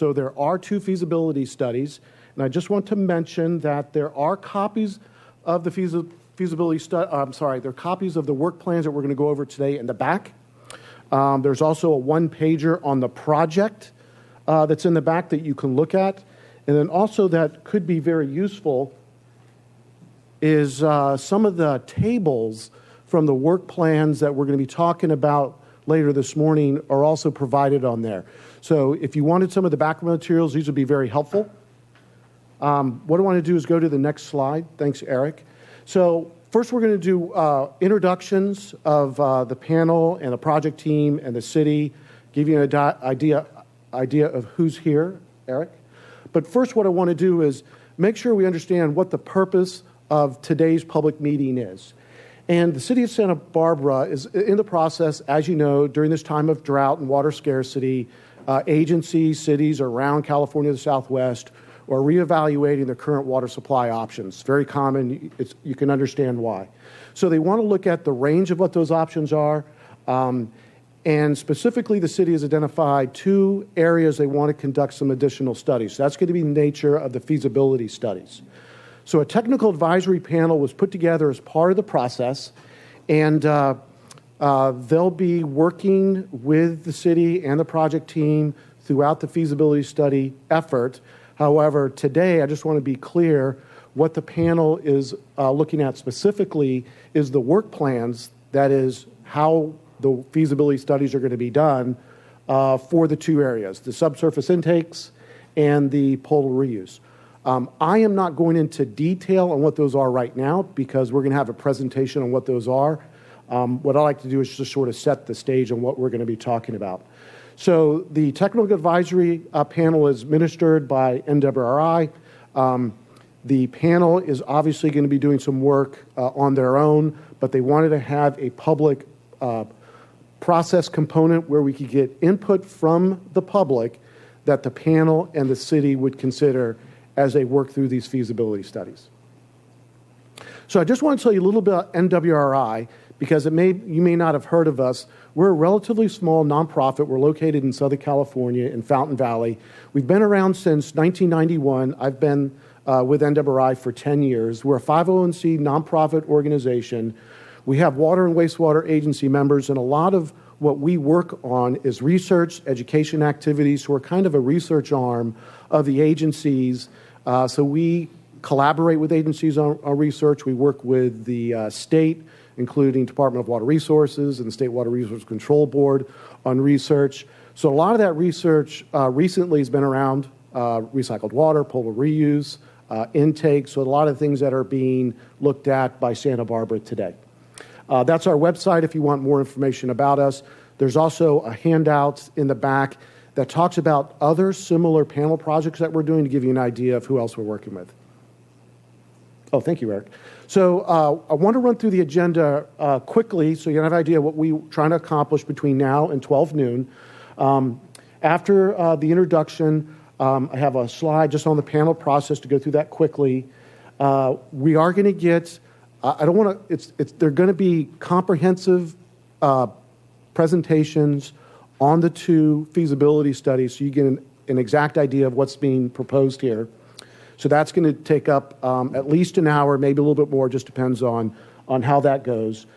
So there are 2 feasibility studies, and I just want to mention that there are copies of the feasibility study. There are copies of the work plans that we're going to go over today in the back. There's also a 1-pager on the project that's in the back that you can look at, and then also that could be very useful is some of the tables from the work plans that we're going to be talking about later this morning are also provided on there. So if you wanted some of the background materials, these would be very helpful. What I want to do is go to the next slide. Thanks, Eric. So first we're going to do introductions of the panel and the project team and the city, give you an idea of who's here, Eric. But first what I want to do is make sure we understand what the purpose of today's public meeting is. And the city of Santa Barbara is in the process, as you know, during this time of drought and water scarcity, agencies, cities around California, the Southwest, are reevaluating their current water supply options. Very common. You can understand why. So they want to look at the range of what those options are. And specifically, the city has identified 2 areas they want to conduct some additional studies. So that's going to be the nature of the feasibility studies. So a technical advisory panel was put together as part of the process, and they'll be working with the city and the project team throughout the feasibility study effort. However, today I just want to be clear what the panel is looking at specifically is the work plans, that is how the feasibility studies are going to be done for the 2 areas, the subsurface intakes and the potable reuse. I am not going into detail on what those are right now because we're going to have a presentation on what those are. What I like to do is just sort of set the stage on what we're going to be talking about. So the technical advisory panel is administered by NWRI. The panel is obviously going to be doing some work on their own, but they wanted to have a public process component where we could get input from the public that the panel and the city would consider as they work through these feasibility studies. So I just want to tell you a little bit about NWRI because you may not have heard of us. We're a relatively small nonprofit. We're located in Southern California in Fountain Valley. We've been around since 1991. I've been with NWRI for 10 years. We're a 501c nonprofit organization. We have water and wastewater agency members, and a lot of what we work on is research, education activities. So we're kind of a research arm of the agencies. So we collaborate with agencies on research. We work with the state, including Department of Water Resources and the State Water Resources Control Board on research. So a lot of that research recently has been around recycled water, potable reuse, intake. So a lot of things that are being looked at by Santa Barbara today. That's our website if you want more information about us. There's also a handout in the back that talks about other similar panel projects that we're doing to give you an idea of who else we're working with. Oh, thank you, Eric. So I want to run through the agenda quickly so you have an idea of what we're trying to accomplish between now and 12 noon. After the introduction, I have a slide just on the panel process to go through that quickly. We are going to get, I don't want to, they're going to be comprehensive presentations on the 2 feasibility studies so you get an exact idea of what's being proposed here. So that's going to take up at least an hour, maybe a little bit more, just depends on how that goes.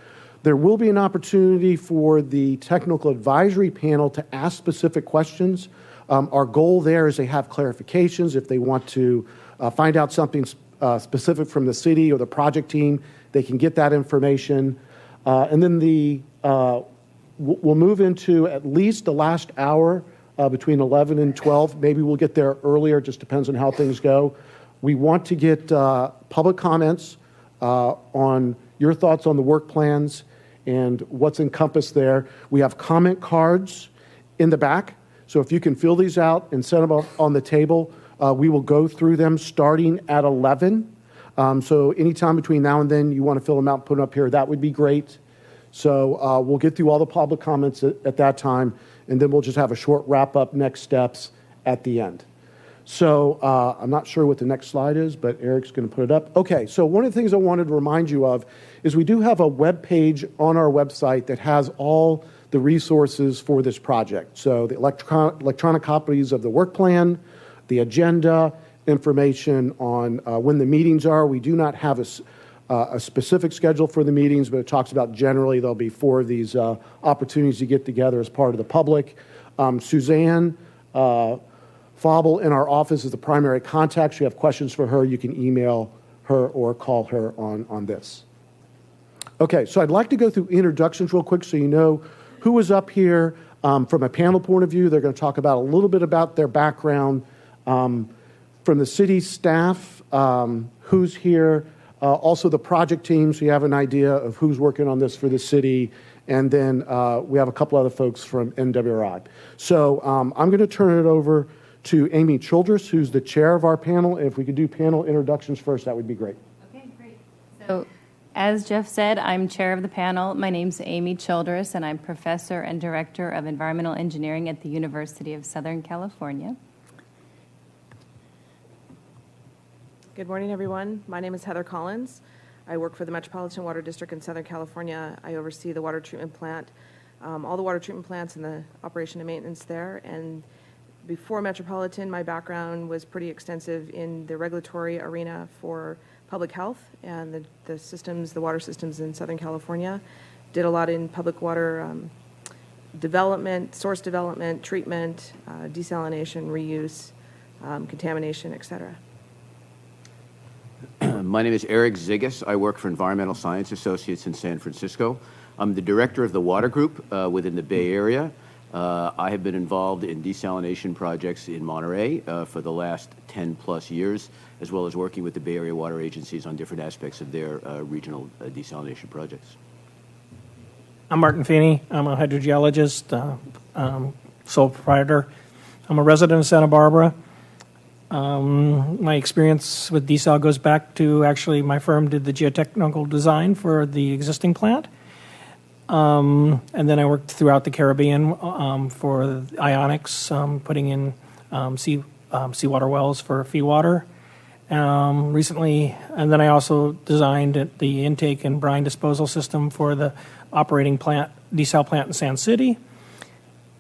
There will be an opportunity for the technical advisory panel to ask specific questions. Our goal there is they have clarifications. If they want to find out something specific from the city or the project team, they can get that information. And then we'll move into at least the last hour between 11 and 12. Maybe we'll get there earlier. It just depends on how things go. We want to get public comments on your thoughts on the work plans and what's encompassed there. We have comment cards in the back. So if you can fill these out and set them up on the table, we will go through them starting at 11. So anytime between now and then you want to fill them out and put them up here, that would be great. So we'll get through all the public comments at that time, and then we'll just have a short wrap-up next steps at the end. So I'm not sure what the next slide is, but Eric's going to put it up. Okay, so one of the things I wanted to remind you of is we do have a web page on our website that has all the resources for this project. So the electronic copies of the work plan, the agenda, information on when the meetings are. We do not have a specific schedule for the meetings, but it talks about generally there'll be 4 of these opportunities to get together as part of the public. Suzanne Fauble in our office is the primary contact. If you have questions for her, you can email her or call her on this. Okay, so I'd like to go through introductions real quick so you know who was up here from a panel point of view. They're going to talk about a little bit about their background. From the city staff, who's here, also the project team, so you have an idea of who's working on this for the city. And then we have a couple other folks from NWRI. So I'm going to turn it over to Amy Childress, who's the chair of our panel. If we could do panel introductions first, that would be great. Okay, great. So as Jeff said, I'm chair of the panel. My name's Amy Childress, and I'm professor and director of environmental engineering at the University of Southern California. Good morning, everyone. My name is Heather Collins. I work for the Metropolitan Water District in Southern California. I oversee the water treatment plant, all the water treatment plants and the operation and maintenance there. And before Metropolitan, my background was pretty extensive in the regulatory arena for public health and the systems, the water systems in Southern California. Did a lot in public water development, source development, treatment, desalination, reuse, contamination, et cetera. My name is Eric Ziggis. I work for Environmental Science Associates in San Francisco. I'm the director of the water group within the Bay Area. I have been involved in desalination projects in Monterey for the last 10-plus years, as well as working with the Bay Area water agencies on different aspects of their regional desalination projects. I'm Martin Feeney. I'm a hydrogeologist, sole proprietor. I'm a resident of Santa Barbara. My experience with desal goes back to actually my firm did the geotechnical design for the existing plant. And then I worked throughout the Caribbean for ionics, putting in seawater wells for fee water recently. And then I also designed the intake and brine disposal system for the operating plant, desal plant in Sand City.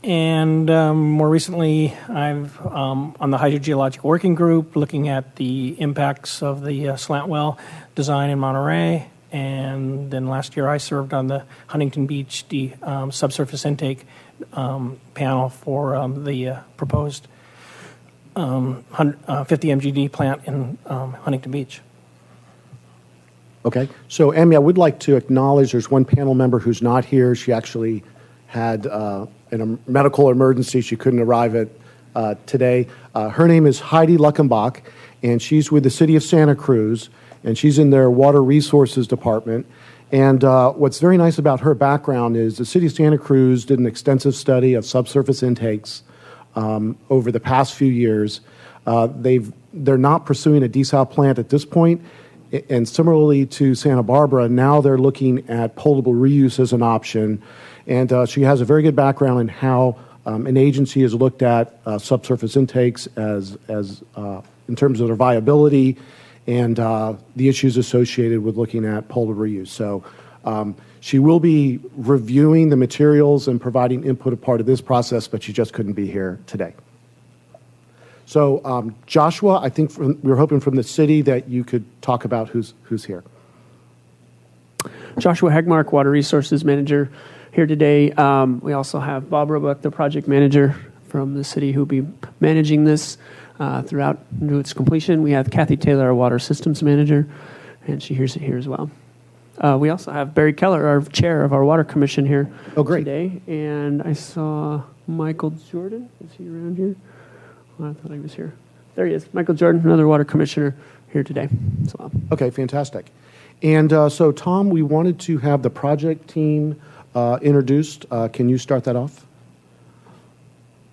And more recently, I've on the hydrogeologic working group looking at the impacts of the slant well design in Monterey. And then last year I served on the Huntington Beach subsurface intake panel for the proposed 50 MGD plant in Huntington Beach. Okay, so Amy, I would like to acknowledge there's one panel member who's not here. She actually had in a medical emergency. She couldn't arrive at today. Her name is Heidi Luckenbach, and she's with the city of Santa Cruz, and she's in their water resources department. And what's very nice about her background is the city of Santa Cruz did an extensive study of subsurface intakes over the past few years. They're not pursuing a desal plant at this point, and similarly to Santa Barbara, now they're looking at potable reuse as an option. And she has a very good background in how an agency has looked at subsurface intakes as in terms of their viability and the issues associated with looking at potable reuse. So she will be reviewing the materials and providing input as part of this process, but she just couldn't be here today. So Joshua, I think we were hoping from the city that you could talk about who's here. Joshua Hegmark, Water Resources Manager, here today. We also have Bob Roebuck, the project manager from the city, who will be managing this throughout to its completion. We have Kathy Taylor, our Water Systems Manager, and she's here as well. We also have Barry Keller, our chair of our Water Commission, here today. And I saw Michael Jordan. Is he around here? Oh, I thought he was here. There he is. Michael Jordan, another Water Commissioner, here today as well. Okay, fantastic. And so, Tom, we wanted to have the project team introduced. Can you start that off?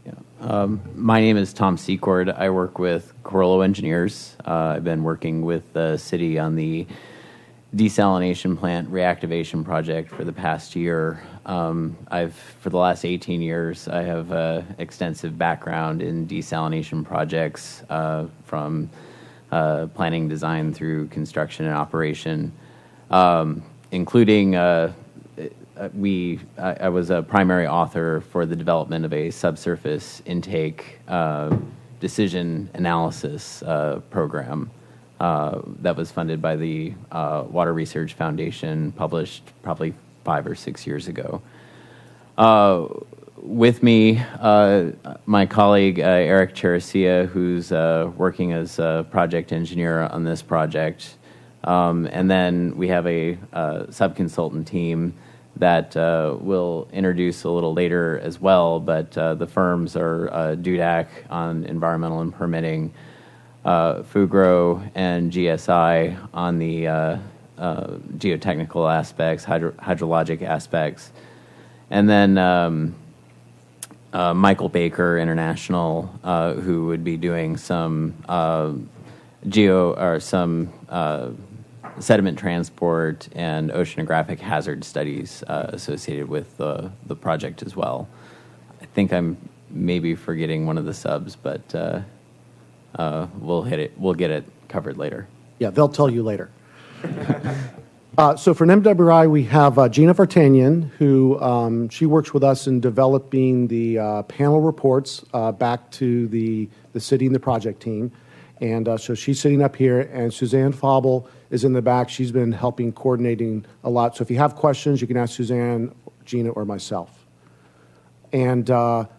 Yeah. My name is Tom Secord. I work with Corollo Engineers. I've been working with the city on the desalination plant reactivation project for the past year. For the last 18 years, I have extensive background in desalination projects from planning, design through construction and operation, including I was a primary author for the development of a subsurface intake decision analysis program that was funded by the Water Research Foundation, published probably 5 or 6 years ago. With me, my colleague Eric Cheresia, who's working as a project engineer on this project. And then we have a sub-consultant team that we'll introduce a little later as well, but the firms are DUDAC on environmental and permitting, Fugro and GSI on the geotechnical aspects, hydrologic aspects, and then Michael Baker International, who would be doing some sediment transport and oceanographic hazard studies associated with the project as well. I think I'm maybe forgetting one of the subs, but we'll get it covered later. Yeah, they'll tell you later. So for NWRI, we have Gina Vartanian, who she works with us in developing the panel reports back to the city and the project team. And so she's sitting up here, and Suzanne Fauble is in the back. She's been helping coordinating a lot. So if you have questions, you can ask Suzanne, Gina, or myself. And one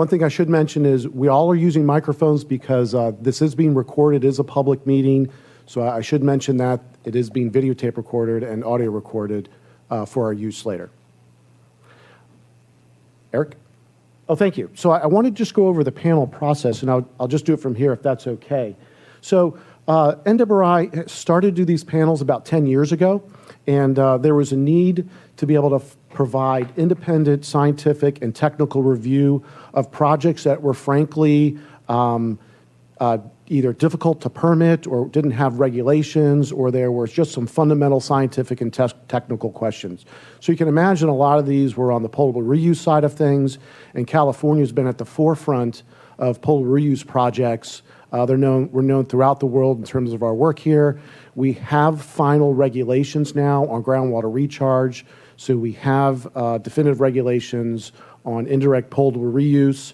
thing I should mention is we all are using microphones because this is being recorded. It is a public meeting. So I should mention that it is being videotape recorded and audio recorded for our use later. Eric? Oh, thank you. So I want to just go over the panel process, and I'll just do it from here if that's okay. So NWRI started to do these panels about 10 years ago, and there was a need to be able to provide independent scientific and technical review of projects that were frankly either difficult to permit or didn't have regulations, or there was just some fundamental scientific and technical questions. So you can imagine a lot of these were on the potable reuse side of things, and California's been at the forefront of potable reuse projects. We're known throughout the world in terms of our work here. We have final regulations now on groundwater recharge, so we have definitive regulations on indirect potable reuse.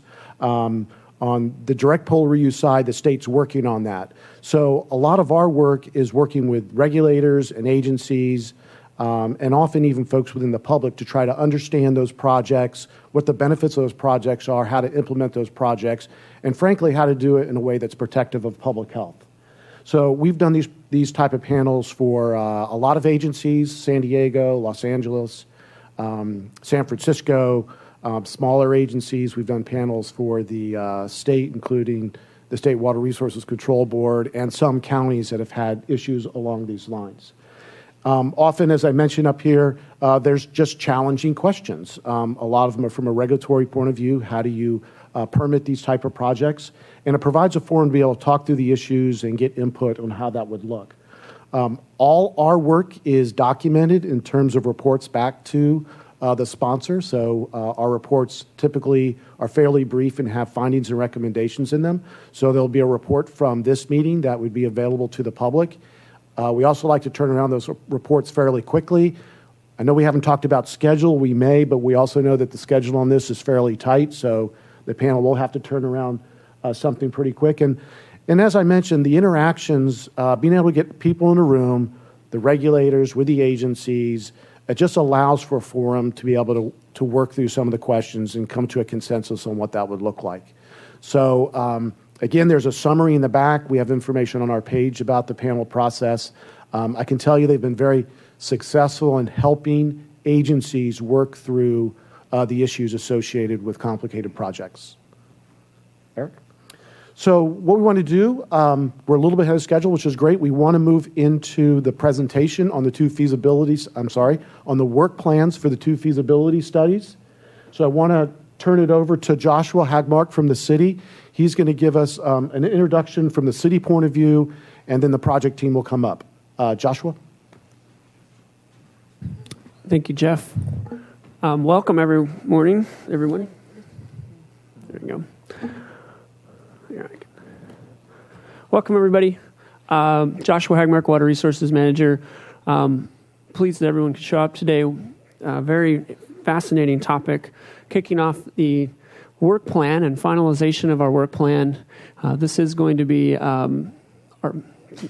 On the direct potable reuse side, the state's working on that. So a lot of our work is working with regulators and agencies, and often even folks within the public to try to understand those projects, what the benefits of those projects are, how to implement those projects, and frankly, how to do it in a way that's protective of public health. So we've done these type of panels for a lot of agencies: San Diego, Los Angeles, San Francisco, smaller agencies. We've done panels for the state, including the State Water Resources Control Board, and some counties that have had issues along these lines. Often, as I mentioned up here, there's just challenging questions. A lot of them are from a regulatory point of view. How do you permit these type of projects? And it provides a forum to be able to talk through the issues and get input on how that would look. All our work is documented in terms of reports back to the sponsor. So our reports typically are fairly brief and have findings and recommendations in them. So there'll be a report from this meeting that would be available to the public. We also like to turn around those reports fairly quickly. I know we haven't talked about schedule. We may, but we also know that the schedule on this is fairly tight, so the panel will have to turn around something pretty quick. And as I mentioned, the interactions, being able to get people in a room, the regulators with the agencies, it just allows for a forum to be able to work through some of the questions and come to a consensus on what that would look like. So again, there's a summary in the back. We have information on our page about the panel process. I can tell you they've been very successful in helping agencies work through the issues associated with complicated projects. Eric? So what we want to do, we're a little bit ahead of schedule, which is great. We want to move into the presentation on the on the work plans for the 2 feasibility studies. So I want to turn it over to Joshua Hagmark from the city. He's going to give us an introduction from the city point of view, and then the project team will come up. Joshua? Thank you, Jeff. Welcome everyone. There we go. Welcome, everybody. Joshua Hagmark, Water Resources Manager. pleased that everyone could show up today. Very fascinating topic, kicking off the work plan and finalization of our work plan. This is going to be a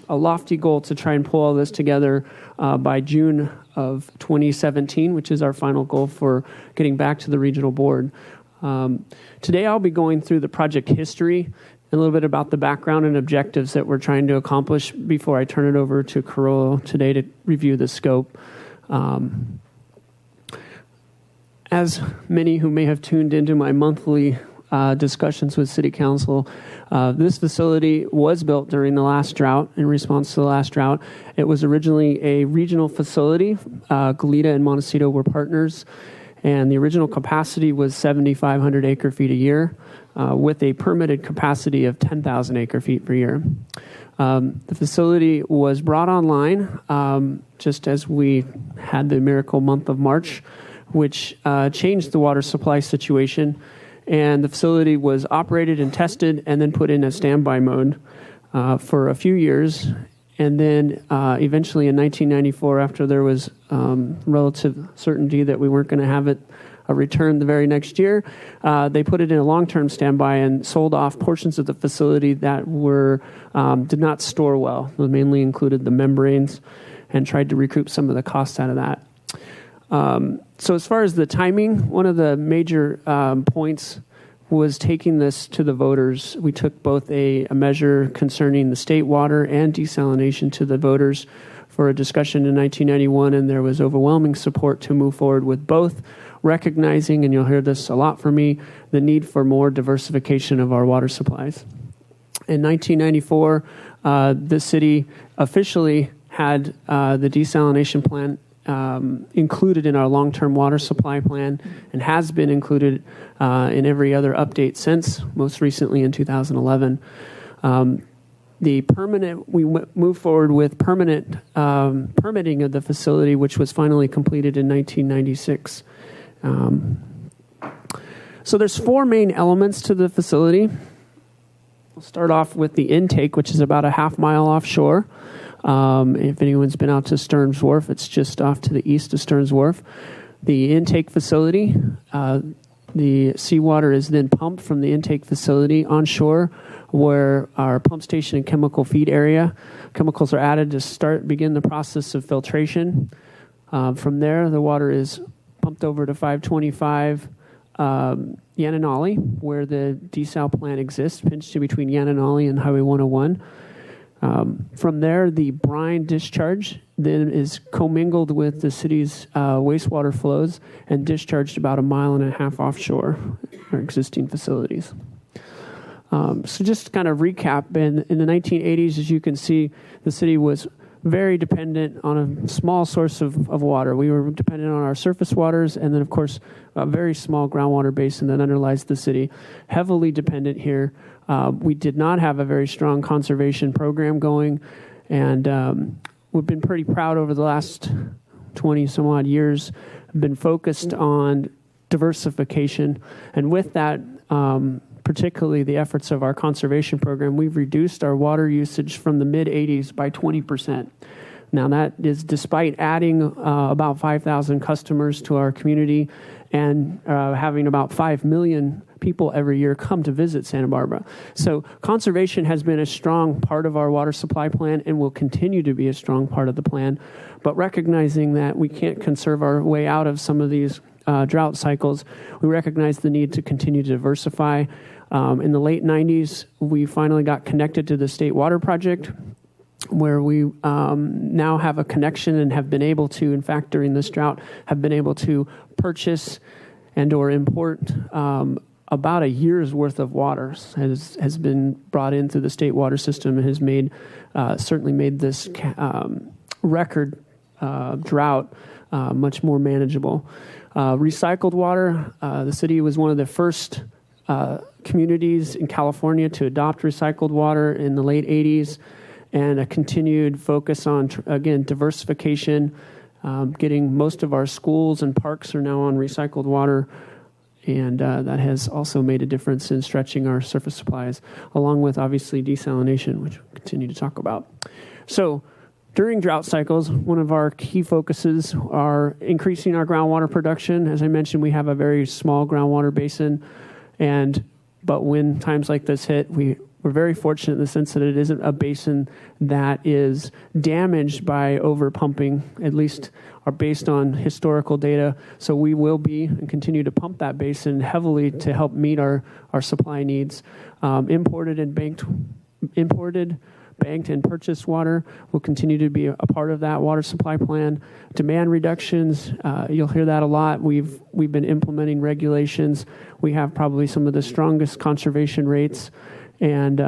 lofty goal to try and pull all this together by June of 2017, which is our final goal for getting back to the regional board. Today I'll be going through the project history, a little bit about the background and objectives that we're trying to accomplish before I turn it over to Carollo today to review the scope. As many who may have tuned into my monthly discussions with City Council, this facility was built during the last drought, in response to the last drought. It was originally a regional facility. Goleta and Montecito were partners, and the original capacity was 7,500 acre-feet a year, with a permitted capacity of 10,000 acre-feet per year. The facility was brought online just as we had the miracle month of March, which changed the water supply situation, and the facility was operated and tested and then put in a standby mode for a few years. And then eventually in 1994, after there was relative certainty that we weren't going to have it return the very next year, they put it in a long-term standby and sold off portions of the facility that did not store well. It mainly included the membranes, and tried to recoup some of the costs out of that. So as far as the timing, one of the major points was taking this to the voters. We took both a measure concerning the state water and desalination to the voters for a discussion in 1991, and there was overwhelming support to move forward with both, recognizing, and you'll hear this a lot from me, the need for more diversification of our water supplies. In 1994, the city officially had the desalination plant included in our long-term water supply plan, and has been included in every other update since, most recently in 2011. We moved forward with permanent permitting of the facility, which was finally completed in 1996. So there's four main elements to the facility. We'll start off with the intake, which is about a half-mile offshore. If anyone's been out to Stearns Wharf, it's just off to the east of Stearns Wharf. The intake facility, the seawater is then pumped from the intake facility onshore, where our pump station and chemical feed area. Chemicals are added to begin the process of filtration. From there, the water is pumped over to 525 Yananali, where the desal plant exists, pinched in between Yananali and Highway 101. From there, the brine discharge then is commingled with the city's wastewater flows and discharged about 1.5 miles offshore our existing facilities. So just to kind of recap, in the 1980s, as you can see, the city was very dependent on a small source of water. We were dependent on our surface waters, and then, of course, a very small groundwater basin that underlies the city. Heavily dependent here. We did not have a very strong conservation program going, and we've been pretty proud over the last 20-some-odd years, been focused on diversification. And with that, particularly the efforts of our conservation program, we've reduced our water usage from the mid-'80s by 20%. Now, that is despite adding about 5,000 customers to our community and having about 5 million people every year come to visit Santa Barbara. So conservation has been a strong part of our water supply plan and will continue to be a strong part of the plan. But recognizing that we can't conserve our way out of some of these drought cycles, we recognize the need to continue to diversify. In the late 90s, we finally got connected to the State Water Project, where we now have a connection and have been able to, in fact, during this drought, have been able to purchase and or import about a year's worth of water has been brought in through the state water system and has certainly made this record drought much more manageable. Recycled water, the city was one of the first communities in California to adopt recycled water in the late 80s, and a continued focus on, again, diversification. Getting most of our schools and parks are now on recycled water, and that has also made a difference in stretching our surface supplies, along with, obviously, desalination, which we'll continue to talk about. So During drought cycles, one of our key focuses are increasing our groundwater production. As I mentioned, we have a very small groundwater basin, but when times like this hit, we're very fortunate in the sense that it isn't a basin that is damaged by overpumping, at least are based on historical data. So we will be and continue to pump that basin heavily to help meet our supply needs. Imported, banked, and purchased water will continue to be a part of that water supply plan. Demand reductions, you'll hear that a lot. We've been implementing regulations. We have probably some of the strongest conservation rates, and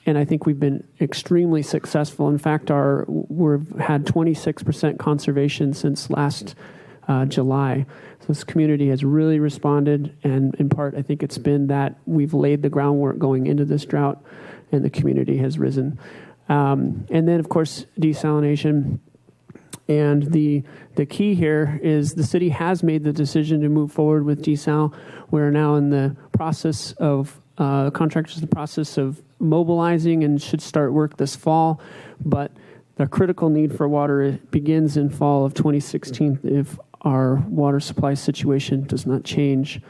I think we've been extremely successful. In fact, we've had 26% conservation since last July. So this community has really responded, and in part, I think it's been that we've laid the groundwork going into this drought, and the community has risen. And then, of course, desalination. And the key here is the city has made the decision to move forward with desal. We're now in the process of, contractors in the process of mobilizing and should start work this fall. But the critical need for water begins in fall of 2016 if our water supply situation does not change.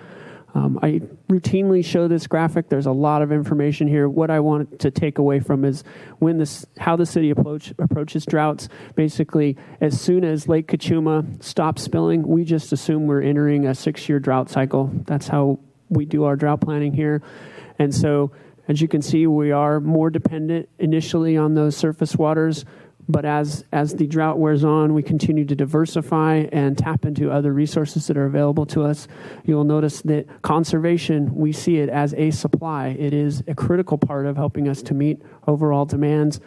I routinely show this graphic. There's a lot of information here. What I want to take away from is how the city approaches droughts. Basically, as soon as Lake Kachuma stops spilling, we just assume we're entering a 6-year drought cycle. That's how we do our drought planning here. And so, as you can see, we are more dependent initially on those surface waters. But as the drought wears on, we continue to diversify and tap into other resources that are available to us. You'll notice that conservation, we see it as a supply. It is a critical part of helping us to meet overall demands.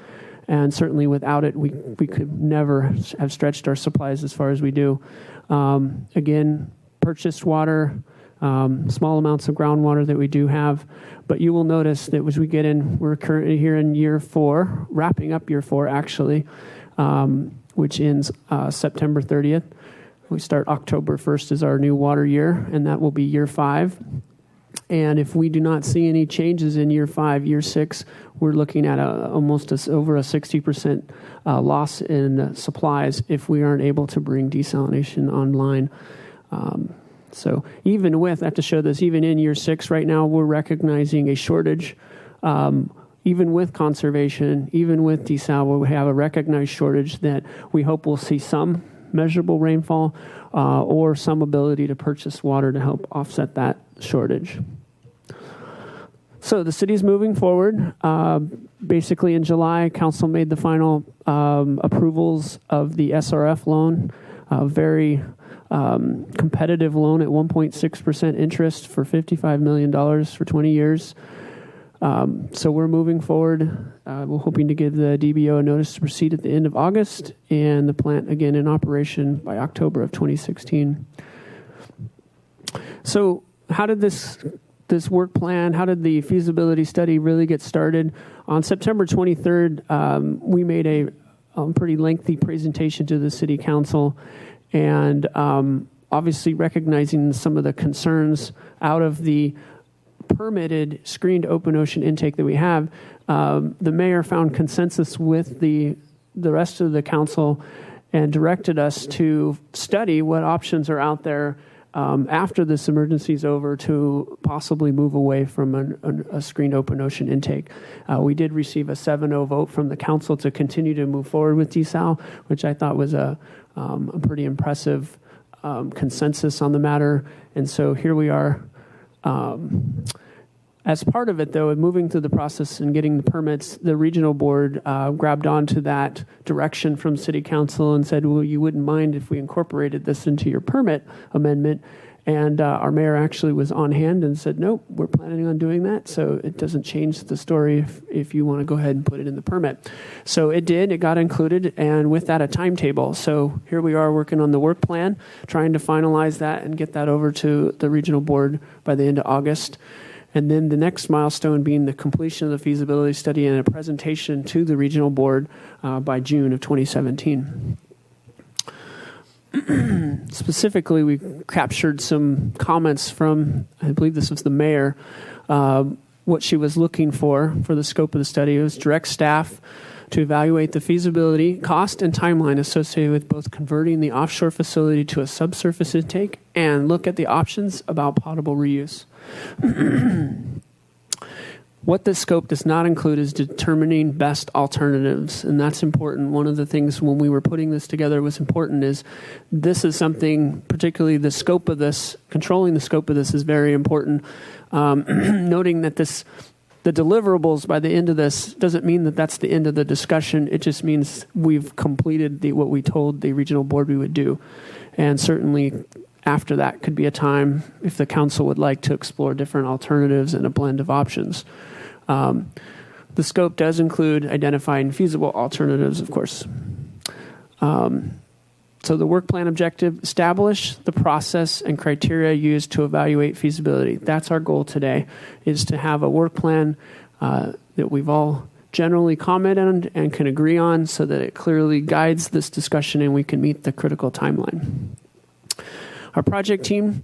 And certainly without it, we could never have stretched our supplies as far as we do. Again, purchased water, small amounts of groundwater that we do have. But you will notice that as we get in, we're currently here in year 4, wrapping up year 4 actually, which ends September 30th. We start October 1st as our new water year, and that will be year 5. And if we do not see any changes in year 5, year 6, we're looking at almost over a 60% loss in supplies if we aren't able to bring desalination online. So even with, I have to show this, even in year 6 right now, we're recognizing a shortage. Even with conservation, even with desal, we have a recognized shortage that we hope we'll see some measurable rainfall or some ability to purchase water to help offset that shortage. So the city's moving forward. Basically in July, council made the final approvals of the SRF loan, very competitive loan at 1.6% interest for $55 million for 20 years. So we're moving forward. We're hoping to give the DBO a notice to proceed at the end of August, and the plant again in operation by October of 2016. So how did this work plan, how did the feasibility study really get started? On September 23rd, we made a pretty lengthy presentation to the city council, and obviously recognizing some of the concerns out of the permitted screened open ocean intake that we have, the mayor found consensus with the rest of the council and directed us to study what options are out there after this emergency is over to possibly move away from a screened open ocean intake. We did receive a 7-0 vote from the council to continue to move forward with desal, which I thought was a pretty impressive consensus on the matter. And so here we are. As part of it, though, in moving through the process and getting the permits, the regional board grabbed onto that direction from city council and said, well, you wouldn't mind if we incorporated this into your permit amendment. And our mayor actually was on hand and said, nope, we're planning on doing that. So it doesn't change the story if you want to go ahead and put it in the permit. So it did. It got included. And with that, a timetable. So here we are working on the work plan, trying to finalize that and get that over to the regional board by the end of August. And then the next milestone being the completion of the feasibility study and a presentation to the regional board by June of 2017. Specifically, we captured some comments from, I believe this was the mayor, what she was looking for the scope of the study. It was direct staff to evaluate the feasibility, cost, and timeline associated with both converting the offshore facility to a subsurface intake and look at the options about potable reuse. What this scope does not include is determining best alternatives, and that's important. One of the things when we were putting this together was important is this is something, particularly the scope of this, controlling the scope of this is very important. Noting that the deliverables by the end of this doesn't mean that that's the end of the discussion. It just means we've completed what we told the regional board we would do. And certainly after that could be a time if the council would like to explore different alternatives and a blend of options. The scope does include identifying feasible alternatives, of course. So the work plan objective, establish the process and criteria used to evaluate feasibility. That's our goal today, is to have a work plan that we've all generally commented on and can agree on so that it clearly guides this discussion and we can meet the critical timeline. Our project team,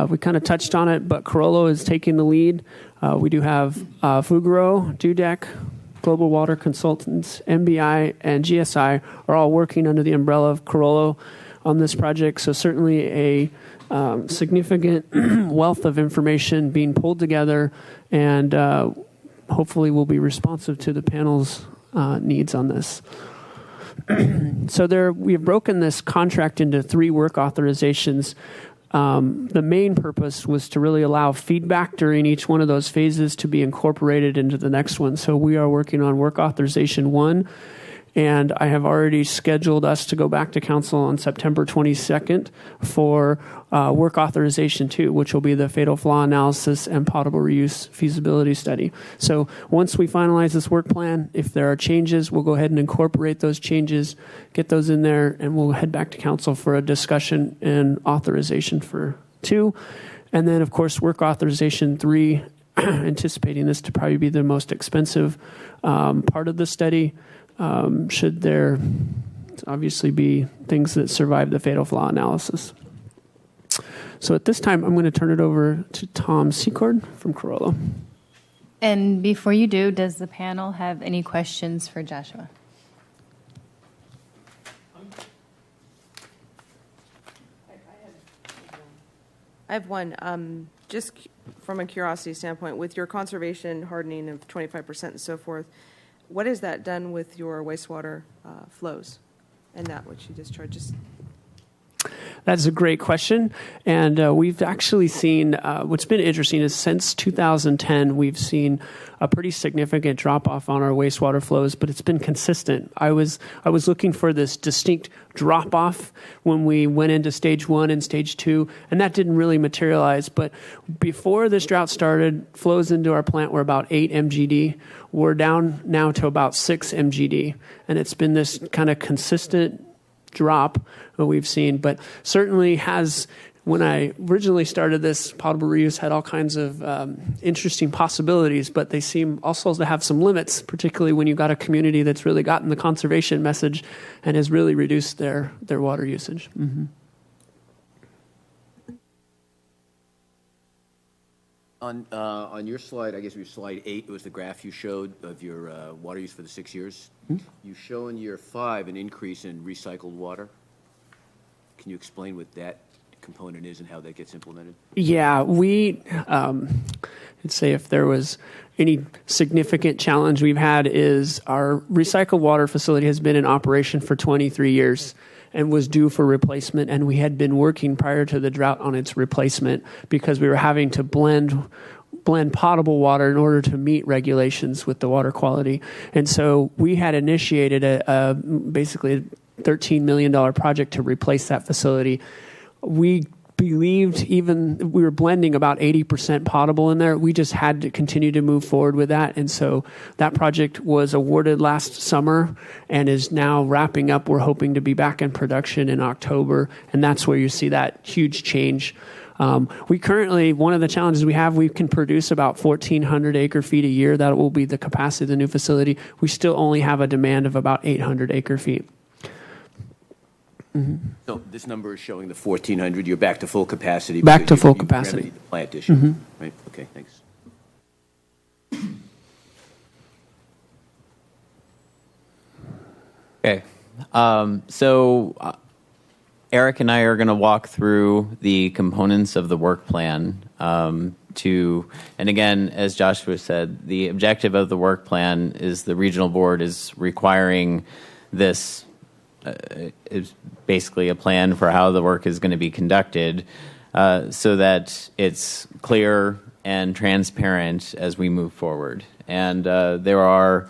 we kind of touched on it, but Corollo is taking the lead. We do have Fugaro, Dudek, Global Water Consultants, MBI, and GSI are all working under the umbrella of Corollo on this project. So certainly a significant wealth of information being pulled together, and hopefully will be responsive to the panel's needs on this. So we have broken this contract into 3 work authorizations. The main purpose was to really allow feedback during each one of those phases to be incorporated into the next one. So we are working on work authorization 1, and I have already scheduled us to go back to council on September 22nd for work authorization 2, which will be the fatal flaw analysis and potable reuse feasibility study. So once we finalize this work plan, if there are changes, we'll go ahead and incorporate those changes, get those in there, and we'll head back to council for a discussion and authorization for 2. And then, of course, work authorization 3, anticipating this to probably be the most expensive part of the study. Should there obviously be things that survive the fatal flaw analysis. So at this time, I'm going to turn it over to Tom Secord from Corollo. And before you do, does the panel have any questions for Joshua? I have one. Just from a curiosity standpoint, with your conservation hardening of 25% and so forth, what has that done with your wastewater flows and that which you discharge? That's a great question. And we've actually seen, what's been interesting is since 2010, we've seen a pretty significant drop-off on our wastewater flows, but it's been consistent. I was looking for this distinct drop-off when we went into stage 1 and stage 2, and that didn't really materialize. But before this drought started, flows into our plant were about 8 MGD. We're down now to about 6 MGD, and it's been this kind of consistent drop that we've seen, but certainly has, when I originally started this, potable reuse had all kinds of interesting possibilities, but they seem also to have some limits, particularly when you've got a community that's really gotten the conservation message and has really reduced their water usage. Mm-hmm. On your slide, I guess your slide 8 was the graph you showed of your water use for the 6 years. Mm-hmm. You show in year 5 an increase in recycled water. Can you explain what that component is and how that gets implemented? Yeah, I'd say if there was any significant challenge we've had is our recycled water facility has been in operation for 23 years. And was due for replacement, and we had been working prior to the drought on its replacement because we were having to blend potable water in order to meet regulations with the water quality. And so we had initiated basically a $13 million project to replace that facility. We believed even we were blending about 80% potable in there. We just had to continue to move forward with that. And so that project was awarded last summer and is now wrapping up. We're hoping to be back in production in October. And that's where you see that huge change. We currently, one of the challenges we can produce about 1,400 acre feet a year. That will be the capacity of the new facility. We still only have a demand of about 800 acre feet. Mm-hmm. So this number is showing the 1,400. You're back to full capacity. Back to full capacity. The plant issue, right? Okay, thanks. Okay. Eric and I are going to walk through the components of the work plan and again, as Joshua said, the objective of the work plan is the regional board is requiring this is basically a plan for how the work is going to be conducted so that it's clear and transparent as we move forward. And the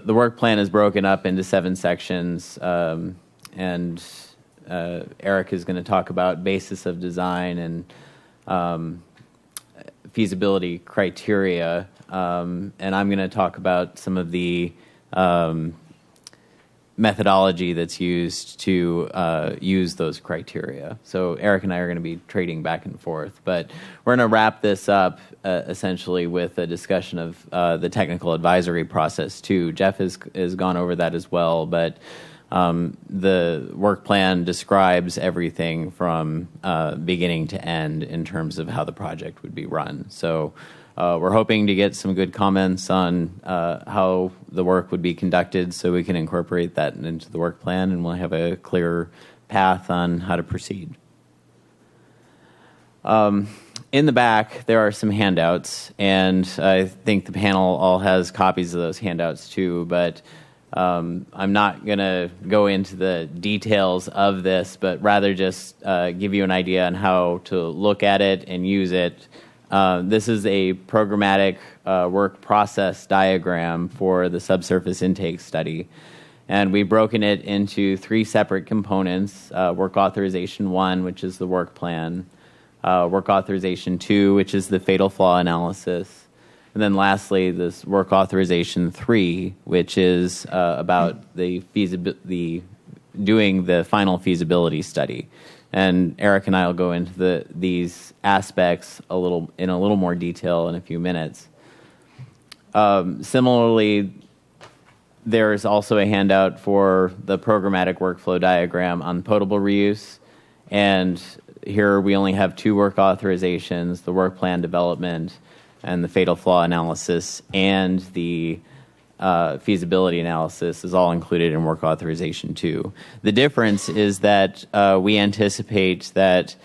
work plan is broken up into 7 sections, and Eric is going to talk about basis of design and feasibility criteria, and I'm going to talk about some of the methodology that's used to use those criteria. So Eric and I are going to be trading back and forth, but we're going to wrap this up essentially with a discussion of the technical advisory process too. Jeff has gone over that as well, but the work plan describes everything from beginning to end in terms of how the project would be run. So we're hoping to get some good comments on how the work would be conducted so we can incorporate that into the work plan, and we'll have a clear path on how to proceed. In the back, there are some handouts, and I think the panel all has copies of those handouts too, but I'm not going to go into the details of this, but rather just give you an idea on how to look at it and use it. This is a programmatic work process diagram for the subsurface intake study. And we've broken it into 3 separate components, work authorization 1, which is the work plan, work authorization 2, which is the fatal flaw analysis, and then lastly, this work authorization 3, which is about doing the final feasibility study. And Eric and I will go into these aspects in a little more detail in a few minutes. Similarly, there is also a handout for the programmatic workflow diagram on potable reuse. And here we only have 2 work authorizations, the work plan development and the fatal flaw analysis, and the feasibility analysis is all included in work authorization 2. The difference is that we anticipate that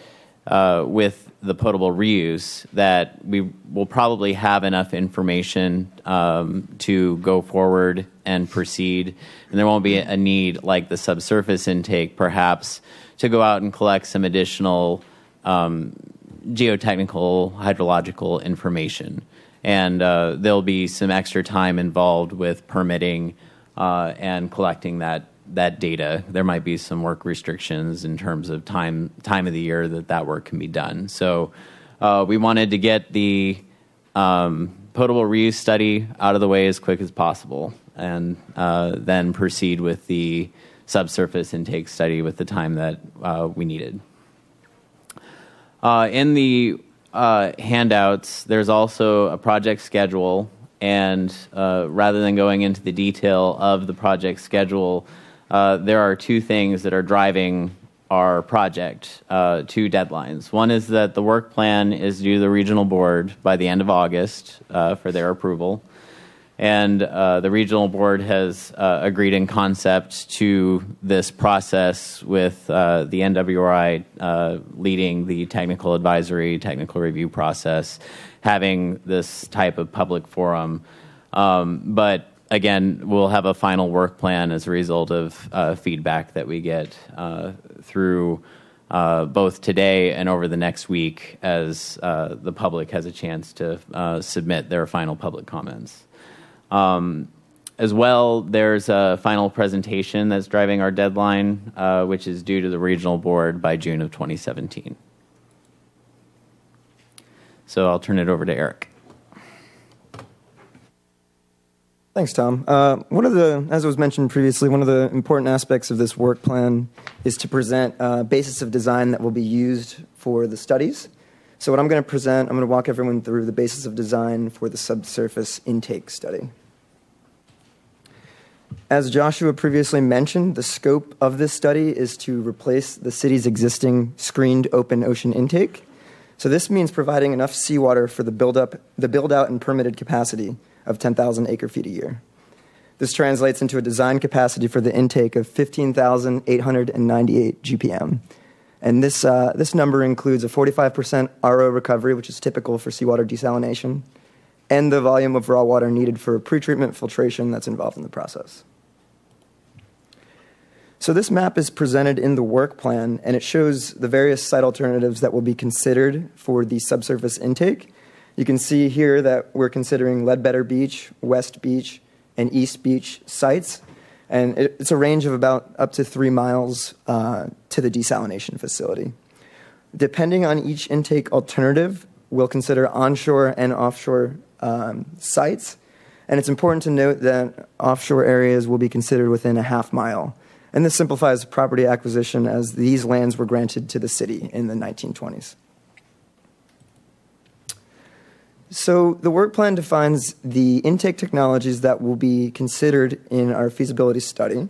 with the potable reuse that we will probably have enough information to go forward and proceed, and there won't be a need like the subsurface intake perhaps to go out and collect some additional geotechnical, hydrological information. And there'll be some extra time involved with permitting and collecting that data. There might be some work restrictions in terms of time of the year that work can be done. So we wanted to get the potable reuse study out of the way as quick as possible, and then proceed with the subsurface intake study with the time that we needed. In the handouts, there's also a project schedule, and rather than going into the detail of the project schedule, there are 2 things that are driving our project, 2 deadlines. One is that the work plan is due to the regional board by the end of August for their approval. And the regional board has agreed in concept to this process with the NWRI leading the technical advisory, technical review process, having this type of public forum. But again, we'll have a final work plan as a result of feedback that we get through both today and over the next week as the public has a chance to submit their final public comments. As well, there's a final presentation that's driving our deadline, which is due to the regional board by June of 2017. So I'll turn it over to Eric. Thanks, Tom. As was mentioned previously, one of the important aspects of this work plan is to present a basis of design that will be used for the studies. So what I'm going to present, I'm going to walk everyone through the basis of design for the subsurface intake study. As Joshua previously mentioned, the scope of this study is to replace the city's existing screened open ocean intake. So this means providing enough seawater for the build-out and permitted capacity of 10,000 acre-feet a year. This translates into a design capacity for the intake of 15,898 GPM. And this number includes a 45% RO recovery, which is typical for seawater desalination, and the volume of raw water needed for pretreatment filtration that's involved in the process. So this map is presented in the work plan, and it shows the various site alternatives that will be considered for the subsurface intake. You can see here that we're considering Ledbetter Beach, West Beach, and East Beach sites, and it's a range of about up to 3 miles to the desalination facility. Depending on each intake alternative, we'll consider onshore and offshore sites, and it's important to note that offshore areas will be considered within a half-mile. And this simplifies property acquisition as these lands were granted to the city in the 1920s. So the work plan defines the intake technologies that will be considered in our feasibility study.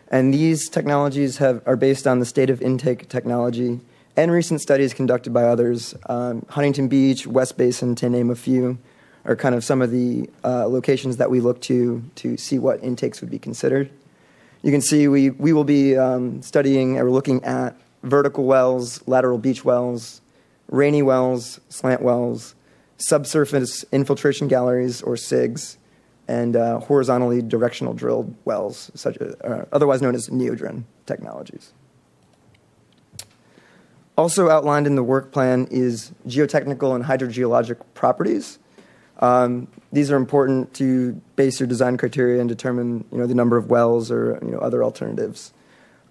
And these technologies are based on the state of intake technology and recent studies conducted by others. Huntington Beach, West Basin, to name a few, are kind of some of the locations that we look to see what intakes would be considered. You can see we will be studying or looking at vertical wells, lateral beach wells, rainy wells, slant wells, subsurface infiltration galleries or SIGs, and horizontally directional drilled wells, otherwise known as neodrin technologies. Also outlined in the work plan is geotechnical and hydrogeologic properties. These are important to base your design criteria and determine, the number of wells or other alternatives.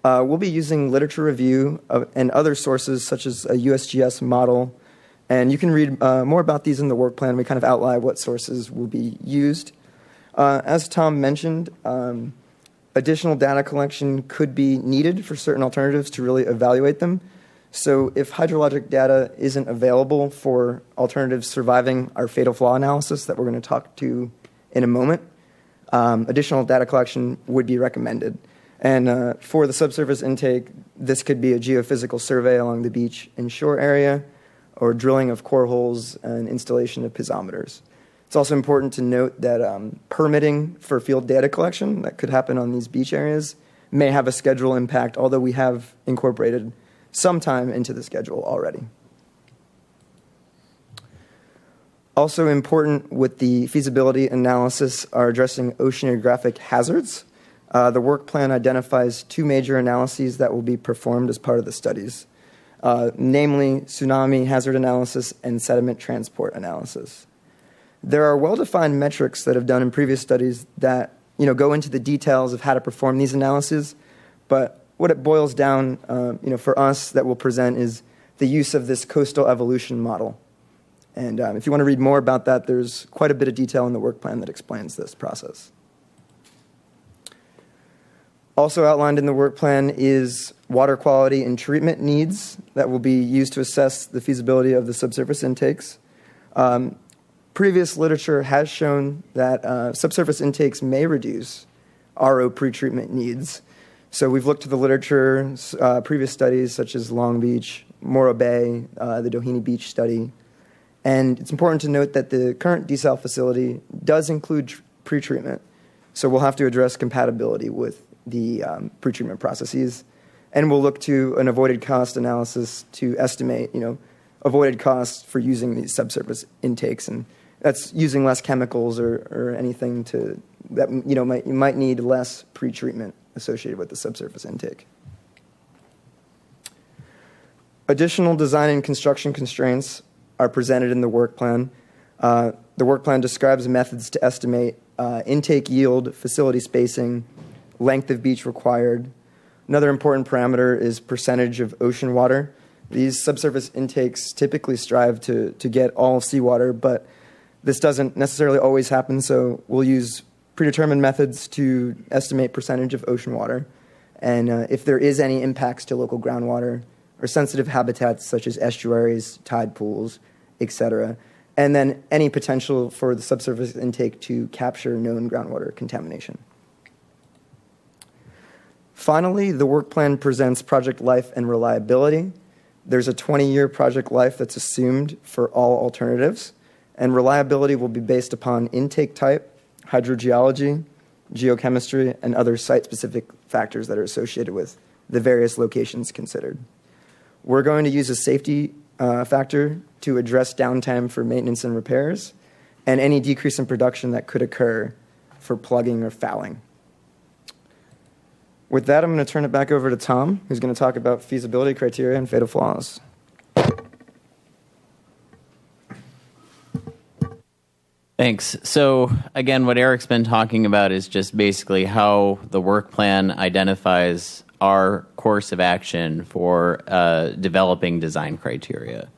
We'll be using literature review and other sources such as a USGS model, and you can read more about these in the work plan. We kind of outline what sources will be used. As Tom mentioned, additional data collection could be needed for certain alternatives to really evaluate them. So if hydrologic data isn't available for alternatives surviving our fatal flaw analysis that we're going to talk to in a moment, additional data collection would be recommended. And for the subsurface intake, this could be a geophysical survey along the beach and shore area, or drilling of core holes and installation of piezometers. It's also important to note that permitting for field data collection that could happen on these beach areas may have a schedule impact, although we have incorporated some time into the schedule already. Also important with the feasibility analysis are addressing oceanographic hazards. The work plan identifies 2 major analyses that will be performed as part of the studies, namely tsunami hazard analysis and sediment transport analysis. There are well-defined metrics that have done in previous studies that go into the details of how to perform these analyses, but what it boils down, for us that we'll present is the use of this coastal evolution model. And if you want to read more about that, there's quite a bit of detail in the work plan that explains this process. Also outlined in the work plan is water quality and treatment needs that will be used to assess the feasibility of the subsurface intakes. Previous literature has shown that subsurface intakes may reduce RO pretreatment needs. So we've looked to the literature, previous studies such as Long Beach, Morro Bay, the Doheny Beach study. And it's important to note that the current desal facility does include pretreatment. So we'll have to address compatibility with the pretreatment processes. And we'll look to an avoided cost analysis to estimate, avoided costs for using these subsurface intakes. And that's using less chemicals or anything that you might need less pretreatment associated with the subsurface intake. Additional design and construction constraints are presented in the work plan. The work plan describes methods to estimate intake yield, facility spacing, length of beach required. Another important parameter is percentage of ocean water. These subsurface intakes typically strive to get all seawater, but this doesn't necessarily always happen, so we'll use predetermined methods to estimate percentage of ocean water, and if there is any impacts to local groundwater or sensitive habitats such as estuaries, tide pools, etc., and then any potential for the subsurface intake to capture known groundwater contamination. Finally, the work plan presents project life and reliability. There's a 20-year project life that's assumed for all alternatives, and reliability will be based upon intake type, hydrogeology, geochemistry, and other site-specific factors that are associated with the various locations considered. We're going to use a safety factor to address downtime for maintenance and repairs, and any decrease in production that could occur for plugging or fouling. With that, I'm going to turn it back over to Tom, who's going to talk about feasibility criteria and fatal flaws. Thanks. So again, what Eric's been talking about is just basically how the work plan identifies our course of action for developing design criteria.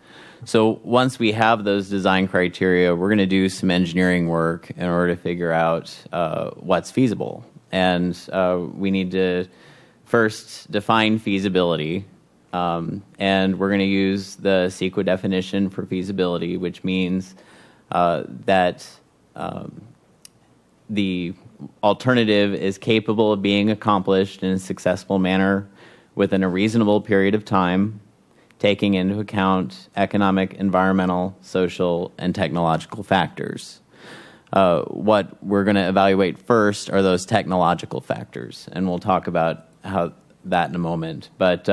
So once we have those design criteria, we're going to do some engineering work in order to figure out what's feasible. And we need to first define feasibility. And we're going to use the CEQA definition for feasibility, which means that the alternative is capable of being accomplished in a successful manner within a reasonable period of time, taking into account economic, environmental, social, and technological factors. What we're going to evaluate first are those technological factors, and we'll talk about how that in a moment. But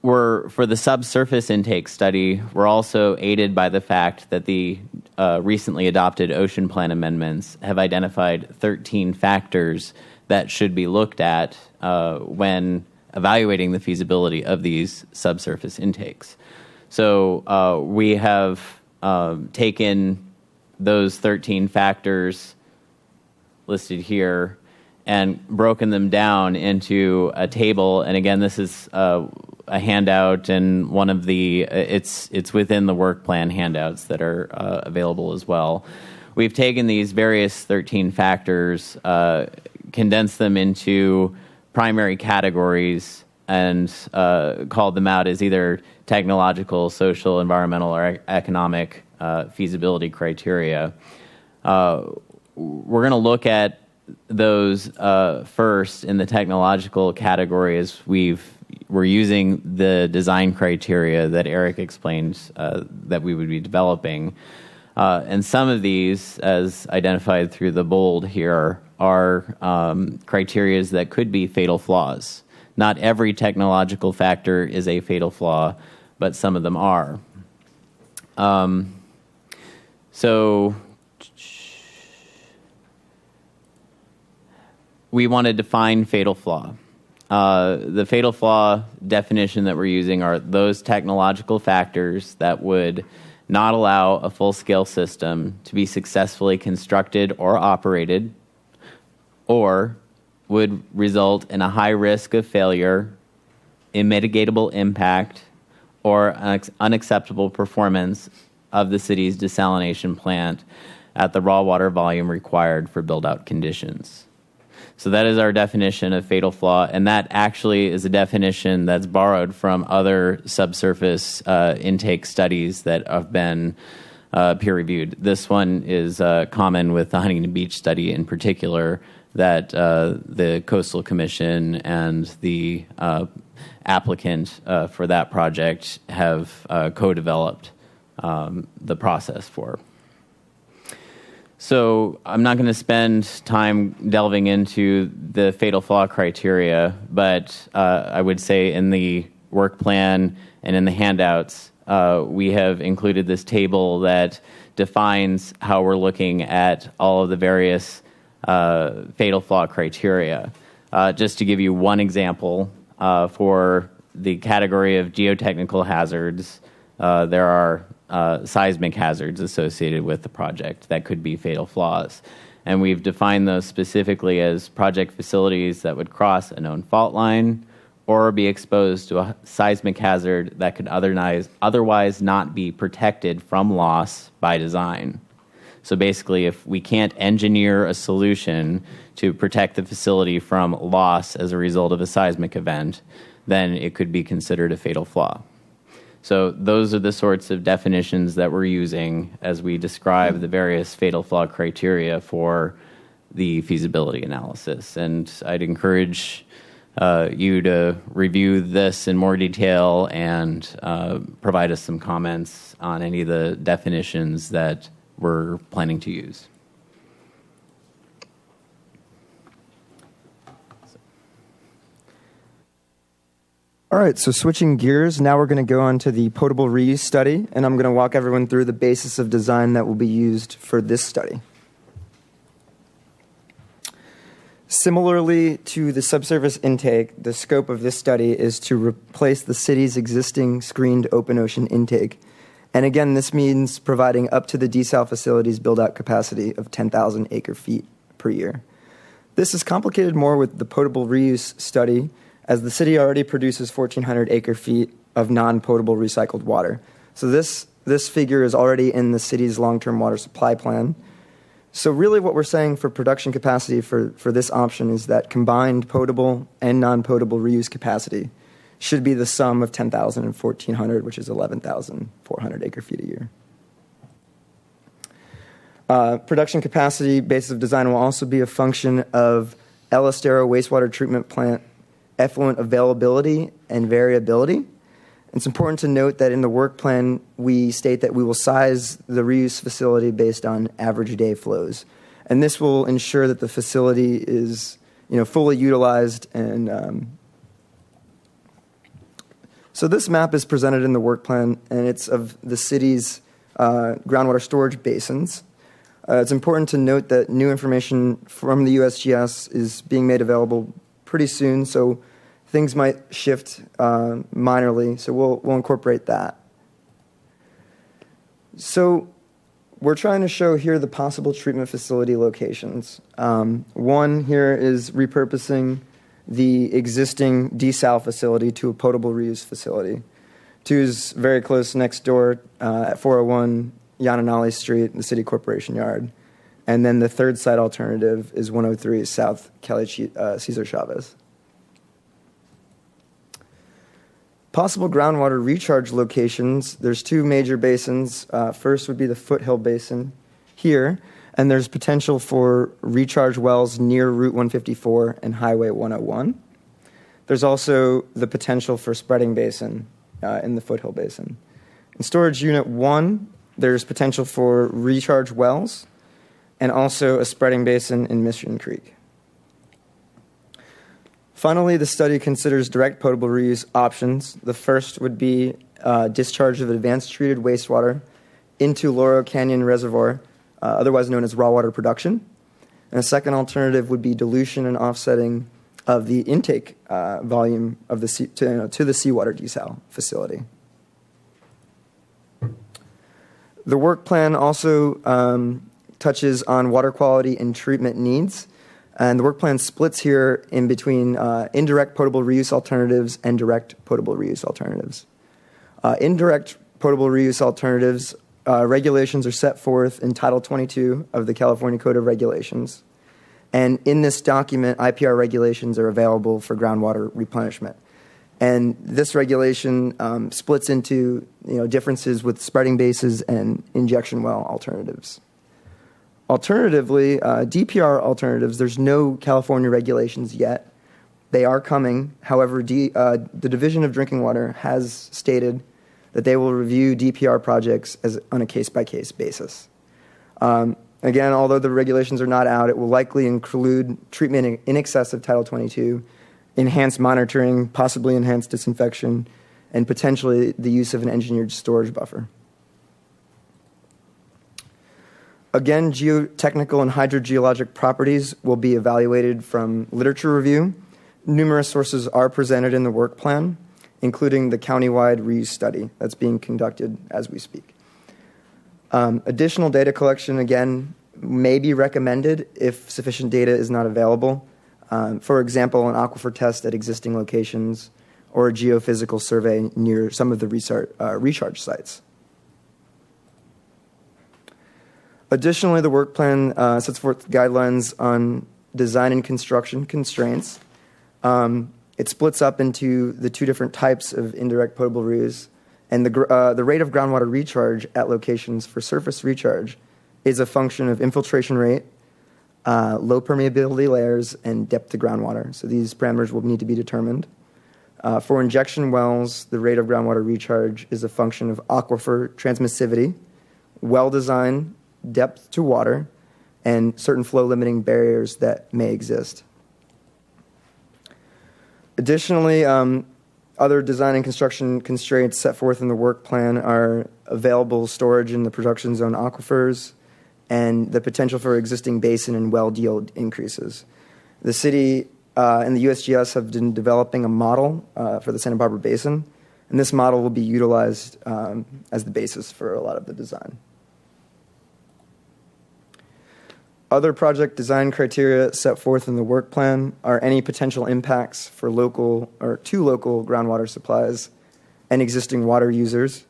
for the subsurface intake study, we're also aided by the fact that the recently adopted ocean plan amendments have identified 13 factors that should be looked at when evaluating the feasibility of these subsurface intakes. So we have taken those 13 factors listed here and broken them down into a table. And again, this is a handout, and one of the it's within the work plan handouts that are available as well. We've taken these various 13 factors, condensed them into primary categories, and called them out as either technological, social, environmental, or economic feasibility criteria. We're going to look at those first in the technological category, as we're using the design criteria that Eric explained that we would be developing. And some of these, as identified through the bold here, are criteria that could be fatal flaws. Not every technological factor is a fatal flaw, but some of them are. So we want to define fatal flaw. The fatal flaw definition that we're using are those technological factors that would not allow a full-scale system to be successfully constructed or operated, or would result in a high risk of failure, unmitigatable impact, or unacceptable performance of the city's desalination plant at the raw water volume required for build-out conditions. So that is our definition of fatal flaw, and that actually is a definition that's borrowed from other subsurface intake studies that have been peer-reviewed. This one is common with the Huntington Beach study in particular, that the Coastal Commission and the applicant for that project have co-developed the process for. So I'm not going to spend time delving into the fatal flaw criteria, but I would say in the work plan and in the handouts, we have included this table that defines how we're looking at all of the various fatal flaw criteria. Just to give you one example, for the category of geotechnical hazards, there are seismic hazards associated with the project that could be fatal flaws. And we've defined those specifically as project facilities that would cross a known fault line or be exposed to a seismic hazard that could otherwise not be protected from loss by design. So basically, if we can't engineer a solution to protect the facility from loss as a result of a seismic event, then it could be considered a fatal flaw. So those are the sorts of definitions that we're using as we describe the various fatal flaw criteria for the feasibility analysis. And I'd encourage you to review this in more detail and provide us some comments on any of the definitions that we're planning to use. All right, so switching gears, now we're going to go on to the potable reuse study, and I'm going to walk everyone through the basis of design that will be used for this study. Similarly to the subsurface intake, the scope of this study is to replace the city's existing screened open ocean intake. And again, this means providing up to the desal facility's build-out capacity of 10,000 acre-feet per year. This is complicated more with the potable reuse study, as the city already produces 1,400 acre-feet of non-potable recycled water. So this figure is already in the city's long-term water supply plan. So really what we're saying for production capacity for this option is that combined potable and non-potable reuse capacity should be the sum of 10,000 and 1,400, which is 11,400 acre-feet a year. Production capacity basis of design will also be a function of El Estero wastewater treatment plant effluent availability and variability. It's important to note that in the work plan, we state that we will size the reuse facility based on average day flows. And this will ensure that the facility is, fully utilized. And so this map is presented in the work plan, and it's of the city's groundwater storage basins. It's important to note that new information from the USGS is being made available pretty soon, so things might shift minorly, so we'll incorporate that. So we're trying to show here the possible treatment facility locations. One here is repurposing the existing desal facility to a potable reuse facility. Two is very close next door at 401 Yananali Street, the City Corporation Yard. And then the third site alternative is 103 South Kelly Cesar Chavez. Possible groundwater recharge locations, there's two major basins. First would be the Foothill Basin here, and there's potential for recharge wells near Route 154 and Highway 101. There's also the potential for spreading basin in the Foothill Basin. In Storage Unit 1, there's potential for recharge wells and also a spreading basin in Mission Creek. Finally, the study considers direct potable reuse options. The first would be discharge of advanced treated wastewater into Laurel Canyon Reservoir, otherwise known as raw water production. And a second alternative would be dilution and offsetting of the intake volume of the to the seawater desal facility. The work plan also touches on water quality and treatment needs. And the work plan splits here in between indirect potable reuse alternatives and direct potable reuse alternatives. Indirect potable reuse alternatives regulations are set forth in Title 22 of the California Code of Regulations. And in this document, IPR regulations are available for groundwater replenishment. And this regulation splits into differences with spreading bases and injection well alternatives. Alternatively, DPR alternatives, there's no California regulations yet. They are coming. However, the Division of Drinking Water has stated that they will review DPR projects on a case-by-case basis. Again, although the regulations are not out, it will likely include treatment in excess of Title 22, enhanced monitoring, possibly enhanced disinfection, and potentially the use of an engineered storage buffer. Again, geotechnical and hydrogeologic properties will be evaluated from literature review. Numerous sources are presented in the work plan, including the countywide reuse study that's being conducted as we speak. Additional data collection, again, may be recommended if sufficient data is not available. For example, an aquifer test at existing locations or a geophysical survey near some of the recharge sites. Additionally, the work plan sets forth guidelines on design and construction constraints. It splits up into the two different types of indirect potable reuse, and the rate of groundwater recharge at locations for surface recharge is a function of infiltration rate, low permeability layers, and depth to groundwater. So these parameters will need to be determined. For injection wells, the rate of groundwater recharge is a function of aquifer transmissivity, well design, depth to water, and certain flow limiting barriers that may exist. Additionally, other design and construction constraints set forth in the work plan are available storage in the production zone aquifers and the potential for existing basin and well yield increases. The city and the USGS have been developing a model for the Santa Barbara Basin, and this model will be utilized as the basis for a lot of the design. Other project design criteria set forth in the work plan are any potential impacts for local or to local groundwater supplies and existing water users,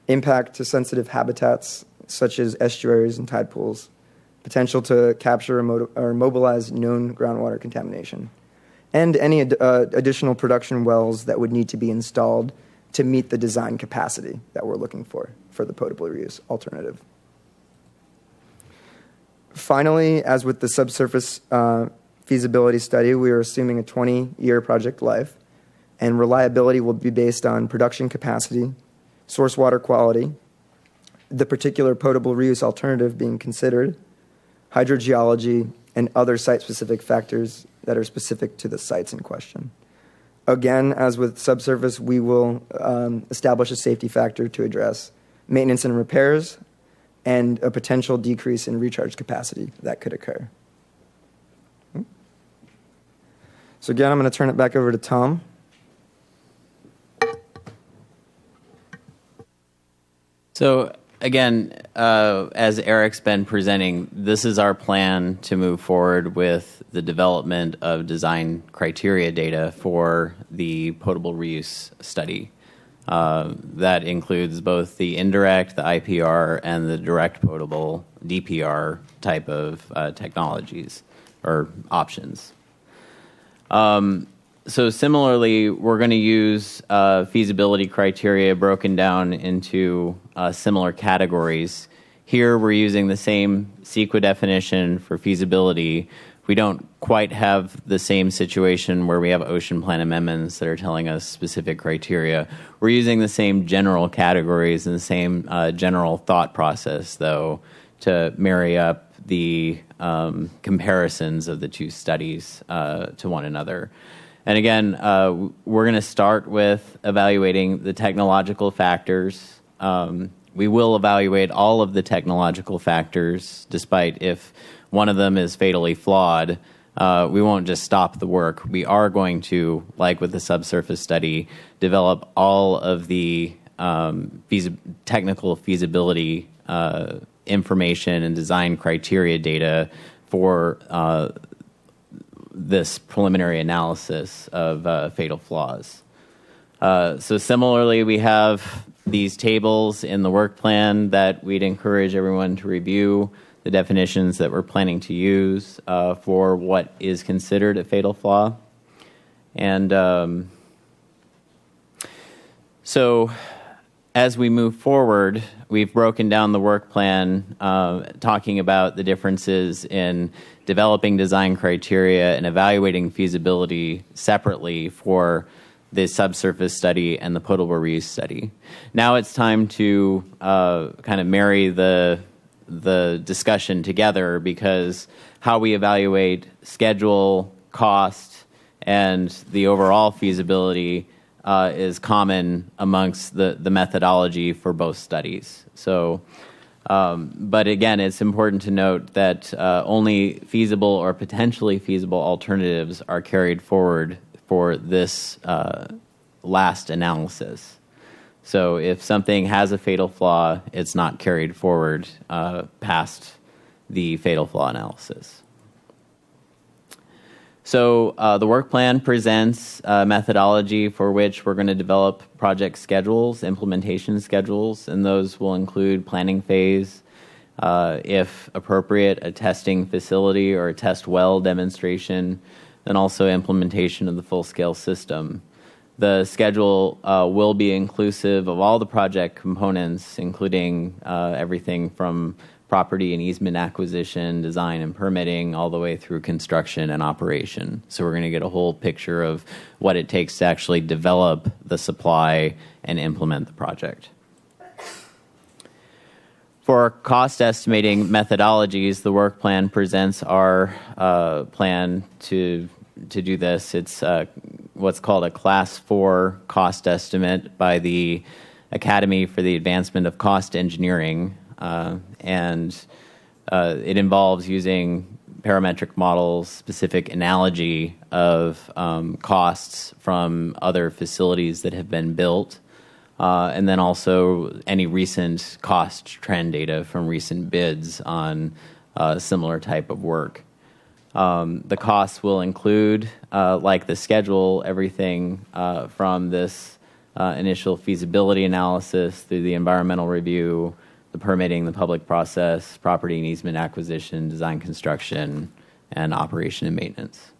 impact to sensitive habitats such as estuaries and tide pools, potential to capture or mobilize known groundwater contamination, and any additional production wells that would need to be installed to meet the design capacity that we're looking for the potable reuse alternative. Finally, as with the subsurface feasibility study, we are assuming a 20-year project life, and reliability will be based on production capacity, source water quality, the particular potable reuse alternative being considered, hydrogeology, and other site-specific factors that are specific to the sites in question. Again, as with subsurface, we will establish a safety factor to address maintenance and repairs, and a potential decrease in recharge capacity that could occur. So again, I'm going to turn it back over to Tom. So again, as Eric's been presenting, this is our plan to move forward with the development of design criteria data for the potable reuse study. That includes both the indirect, the IPR, and the direct potable DPR type of technologies or options. So similarly, we're going to use feasibility criteria broken down into similar categories. Here, we're using the same CEQA definition for feasibility. We don't quite have the same situation where we have ocean plan amendments that are telling us specific criteria. We're using the same general categories and the same general thought process, though, to marry up the comparisons of the two studies to one another. And again, we're going to start with evaluating the technological factors. We will evaluate all of the technological factors, despite if one of them is fatally flawed. We won't just stop the work. We are going to, like with the subsurface study, develop all of the technical feasibility information and design criteria data for this preliminary analysis of fatal flaws. So similarly, we have these tables in the work plan that we'd encourage everyone to review, the definitions that we're planning to use for what is considered a fatal flaw. And so as we move forward, we've broken down the work plan, talking about the differences in developing design criteria and evaluating feasibility separately for the subsurface study and the potable reuse study. Now it's time to kind of marry the discussion together, because how we evaluate schedule, cost, and the overall feasibility is common amongst the methodology for both studies. So, but again, it's important to note that only feasible or potentially feasible alternatives are carried forward for this last analysis. So if something has a fatal flaw, it's not carried forward past the fatal flaw analysis. So the work plan presents a methodology for which we're going to develop project schedules, implementation schedules, and those will include planning phase, if appropriate, a testing facility or a test well demonstration, and also implementation of the full-scale system. The schedule will be inclusive of all the project components, including everything from property and easement acquisition, design and permitting, all the way through construction and operation. So we're going to get a whole picture of what it takes to actually develop the supply and implement the project. For cost estimating methodologies, the work plan presents our plan to do this. It's what's called a Class 4 cost estimate by the Academy for the Advancement of Cost Engineering, and it involves using parametric models, specific analogy of costs from other facilities that have been built, and then also any recent cost trend data from recent bids on similar type of work. The costs will include, like the schedule, everything from this initial feasibility analysis through the environmental review, the permitting, the public process, property and easement acquisition, design construction, and operation and maintenance.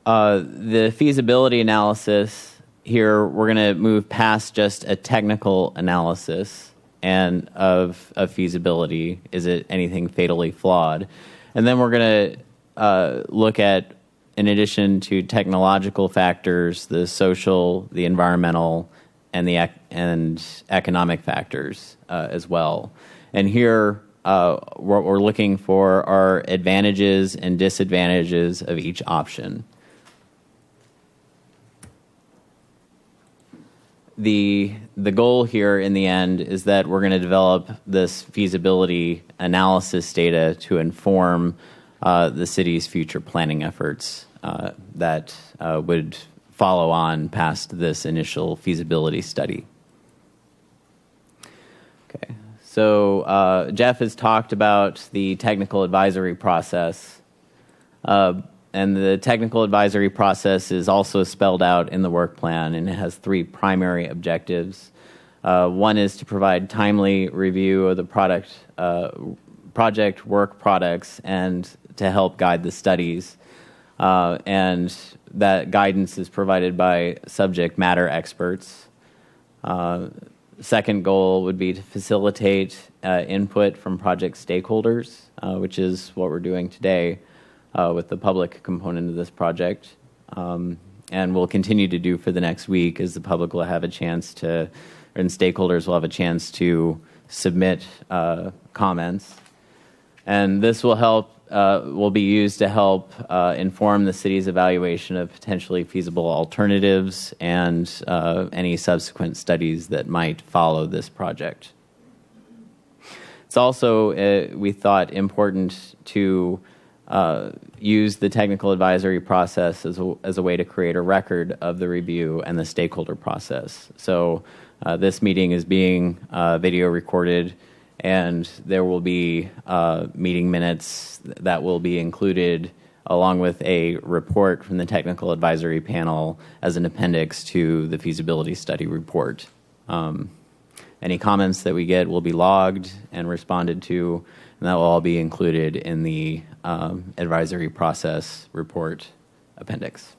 The feasibility analysis here, we're going to move past just a technical analysis and of feasibility. Is it anything fatally flawed? And then we're going to look at, in addition to technological factors, the social, the environmental, and the economic factors as well. And here, what we're looking for are advantages and disadvantages of each option. The goal here in the end is that we're going to develop this feasibility analysis data to inform the city's future planning efforts that would follow on past this initial feasibility study. Okay, so Jeff has talked about the technical advisory process. And the technical advisory process is also spelled out in the work plan, and it has 3 primary objectives. One is to provide timely review of the project work products and to help guide the studies. And that guidance is provided by subject matter experts. Second goal would be to facilitate input from project stakeholders, which is what we're doing today. With the public component of this project, and we'll continue to do for the next week, as the public will have a chance to, and stakeholders will have a chance to submit comments. And this will help, will be used to help inform the city's evaluation of potentially feasible alternatives and any subsequent studies that might follow this project. It's also, we thought, important to use the technical advisory process as a way to create a record of the review and the stakeholder process. So this meeting is being video recorded, and there will be meeting minutes that will be included along with a report from the technical advisory panel as an appendix to the feasibility study report. Any comments that we get will be logged and responded to, and that will all be included in the advisory process report appendix.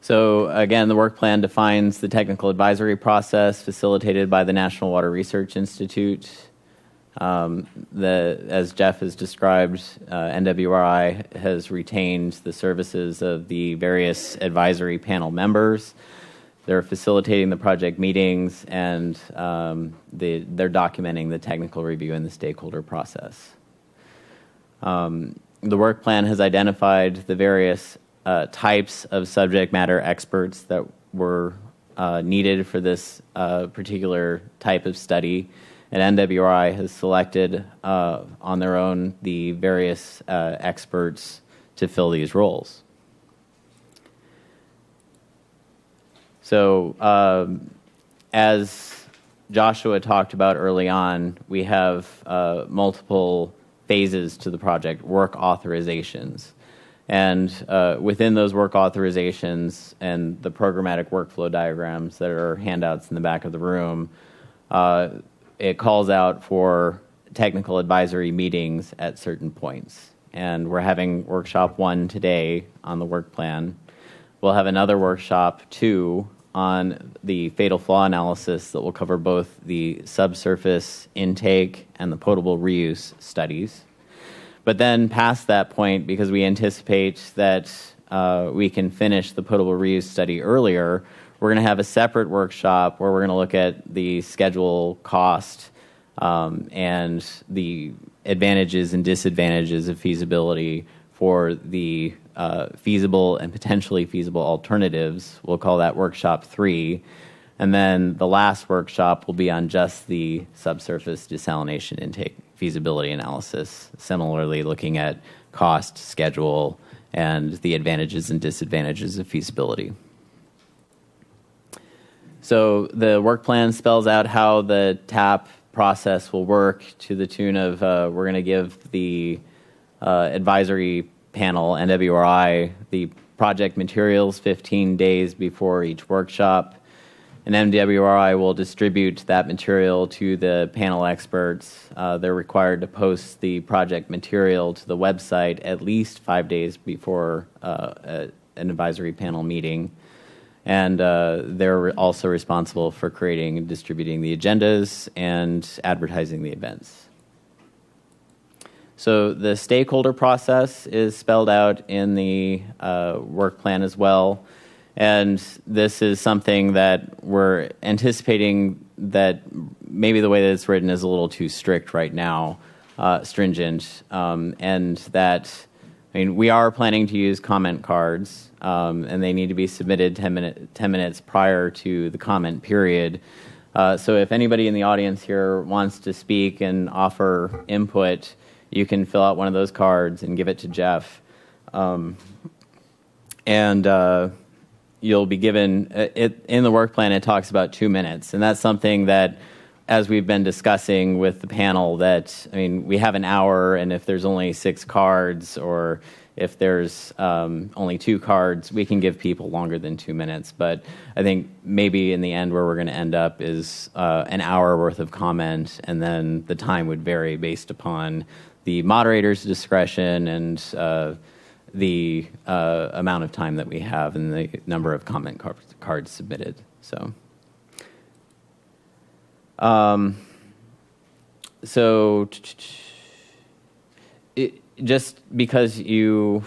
So again, the work plan defines the technical advisory process facilitated by the National Water Research Institute. As Jeff has described, NWRI has retained the services of the various advisory panel members. They're facilitating the project meetings, and they're documenting the technical review and the stakeholder process. The work plan has identified the various types of subject matter experts that were needed for this particular type of study, and NWRI has selected on their own the various experts to fill these roles. So as Joshua talked about early on, we have multiple phases to the project, work authorizations. And within those work authorizations and the programmatic workflow diagrams that are handouts in the back of the room, it calls out for technical advisory meetings at certain points. And we're having workshop 1 today on the work plan. We'll have another workshop 2 on the fatal flaw analysis that will cover both the subsurface intake and the potable reuse studies. But then past that point, because we anticipate that we can finish the potable reuse study earlier, we're going to have a separate workshop where we're going to look at the schedule, cost, and the advantages and disadvantages of feasibility for the feasible and potentially feasible alternatives. We'll call that workshop 3. And then the last workshop will be on just the subsurface desalination intake feasibility analysis, similarly looking at cost, schedule, and the advantages and disadvantages of feasibility. So the work plan spells out how the TAP process will work to the tune of we're going to give the advisory panel, NWRI, the project materials 15 days before each workshop. And NWRI will distribute that material to the panel experts. They're required to post the project material to the website at least 5 days before an advisory panel meeting. And they're also responsible for creating and distributing the agendas and advertising the events. So the stakeholder process is spelled out in the work plan as well. And this is something that we're anticipating that maybe the way that it's written is a little too strict right now, stringent, and that, I mean, we are planning to use comment cards, and they need to be submitted 10 minutes prior to the comment period. So if anybody in the audience here wants to speak and offer input, you can fill out one of those cards and give it to Jeff. You'll be given, in the work plan, it talks about 2 minutes. And that's something that, as we've been discussing with the panel, that, I mean, we have an hour, and if there's only 6 cards, or if there's only 2 cards, we can give people longer than 2 minutes. But I think maybe in the end where we're going to end up is an hour worth of comment, and then the time would vary based upon the moderator's discretion and the amount of time that we have and the number of comment cards submitted. So, just because you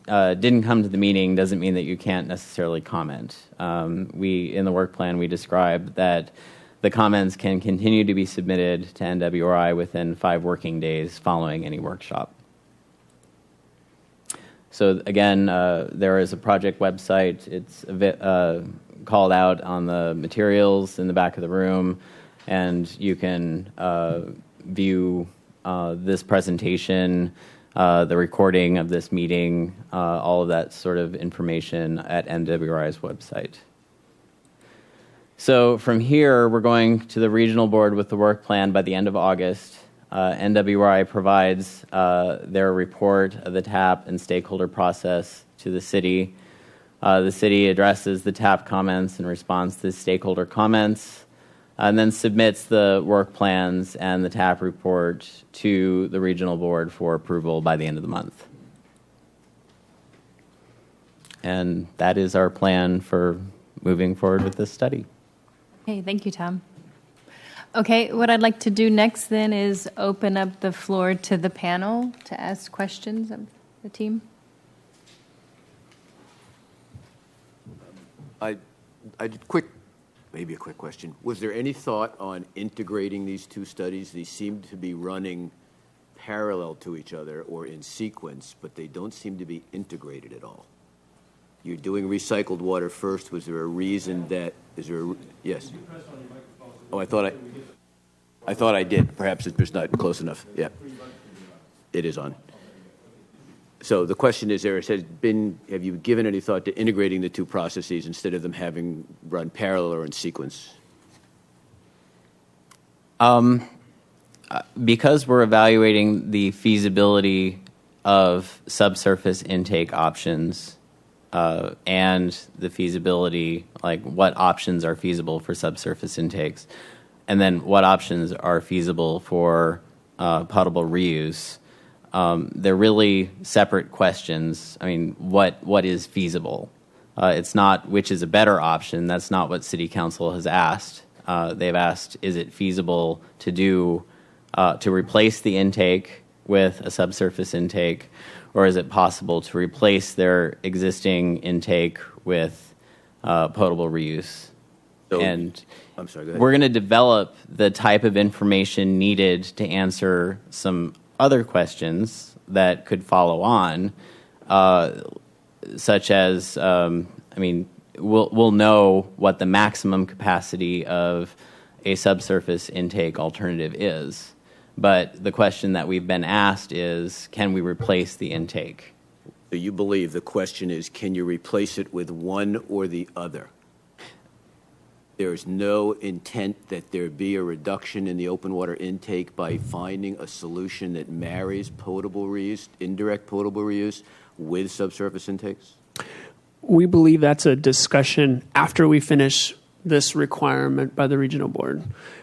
didn't come to the meeting doesn't mean that you can't necessarily comment. In the work plan, we described that the comments can continue to be submitted to NWRI within 5 working days following any workshop. So again, there is a project website. It's called out on the materials in the back of the room, and you can view this presentation, the recording of this meeting, all of that sort of information at NWRI's website. So from here, we're going to the regional board with the work plan by the end of August. NWRI provides their report of the TAP and stakeholder process to the city. The city addresses the TAP comments and responds to the stakeholder comments, and then submits the work plans and the TAP report to the regional board for approval by the end of the month. And that is our plan for moving forward with this study. Okay, thank you, Tom. Okay, what I'd like to do next then is open up the floor to the panel to ask questions of the team. Maybe a quick question. Was there any thought on integrating these two studies? These seem to be running parallel to each other or in sequence, but they don't seem to be integrated at all. You're doing recycled water first. Was there a reason that, yes? Oh, I thought I did. Perhaps it's just not close enough. Yeah, it is on. So the question is, have you given any thought to integrating the two processes instead of them having run parallel or in sequence? Because we're evaluating the feasibility of subsurface intake options and the feasibility, like what options are feasible for subsurface intakes, and then what options are feasible for potable reuse. They're really separate questions. I mean, what is feasible? It's not which is a better option. That's not what City Council has asked. They've asked, is it feasible to do to replace the intake with a subsurface intake, or is it possible to replace their existing intake with potable reuse? So, And I'm sorry, go ahead. we're going to develop the type of information needed to answer some other questions that could follow on, such as, we'll know what the maximum capacity of a subsurface intake alternative is. But the question that we've been asked is, can we replace the intake? So you believe the question is, can you replace it with one or the other? There's no intent that there be a reduction in the open water intake by finding a solution that marries potable reuse, indirect potable reuse, with subsurface intakes? We believe that's a discussion after we finish this requirement by the regional board.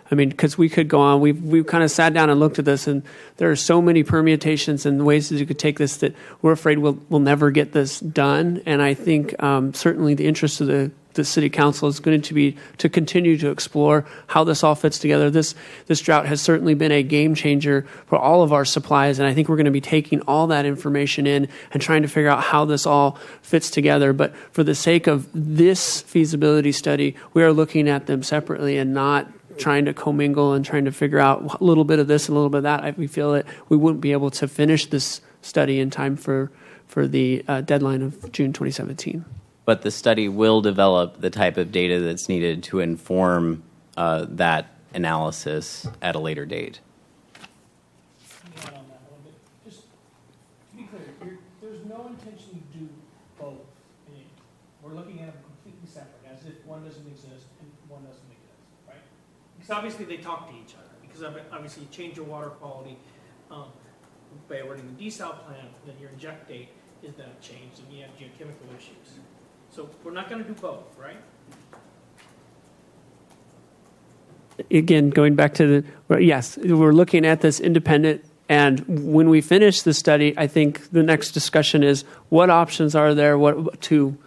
I mean, because we could go on. We've kind of sat down and looked at this, and there are so many permutations and ways that you could take this that we're afraid we'll never get this done. And I think certainly the interest of the City Council is going to be to continue to explore how this all fits together. This drought has certainly been a game changer for all of our supplies, and I think we're going to be taking all that information in and trying to figure out how this all fits together. But for the sake of this feasibility study, we are looking at them separately and not trying to commingle and trying to figure out a little bit of this and a little bit of that. We feel that we wouldn't be able to finish this study in time for the deadline of June 2017. But the study will develop the type of data that's needed to inform that analysis at a later date. Just to be clear, there's no intention to do both. We're looking at them completely separate, as if one doesn't exist and one doesn't exist, right? Because obviously they talk to each other. Because obviously you change your water quality by running the desal plant, then your inject date is then changed, and you have geochemical issues. So we're not going to do both, right? Again, going back to yes, we're looking at this independent, and when we finish the study, I think the next discussion is what options are there, what to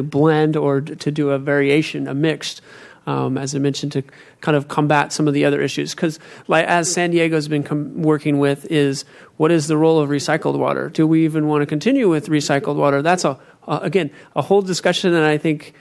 blend or to do a variation, a mixed, as I mentioned, to kind of combat some of the other issues. Because as San Diego's been working with is, what is the role of recycled water? Do we even want to continue with recycled water? That's again, a whole discussion that I think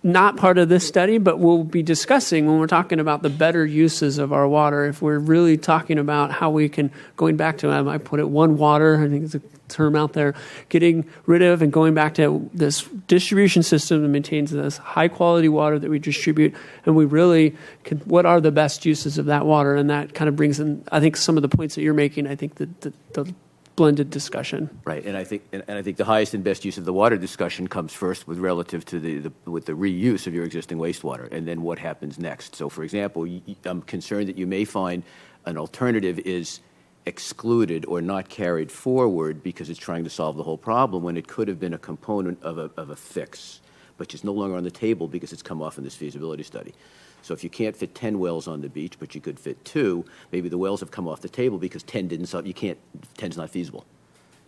not part of this study, but we'll be discussing when we're talking about the better uses of our water. If we're really talking about how we can, going back to, I put it, one water, I think it's a term out there, getting rid of and going back to this distribution system that maintains this high quality water that we distribute, and we really can, what are the best uses of that water? And that kind of brings in, I think, some of the points that you're making, I think the blended discussion. Right, and I think the highest and best use of the water discussion comes first with relative to the reuse of your existing wastewater, and then what happens next. So, for example, I'm concerned that you may find an alternative is excluded or not carried forward because it's trying to solve the whole problem when it could have been a component of a fix, but it's no longer on the table because it's come off in this feasibility study. So if you can't fit 10 wells on the beach, but you could fit 2, maybe the wells have come off the table because 10 didn't solve. 10's not feasible.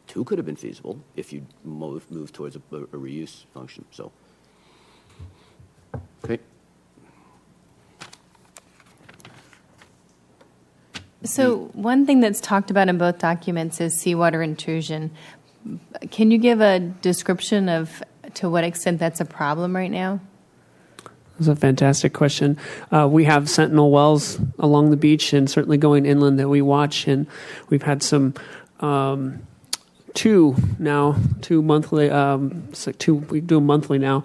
2 could have been feasible if you move towards a reuse function. So, okay. So one thing that's talked about in both documents is seawater intrusion. Can you give a description of to what extent that's a problem right now? That's a fantastic question. We have sentinel wells along the beach and certainly going inland that we watch, and we've had some two monthly, we do them monthly now,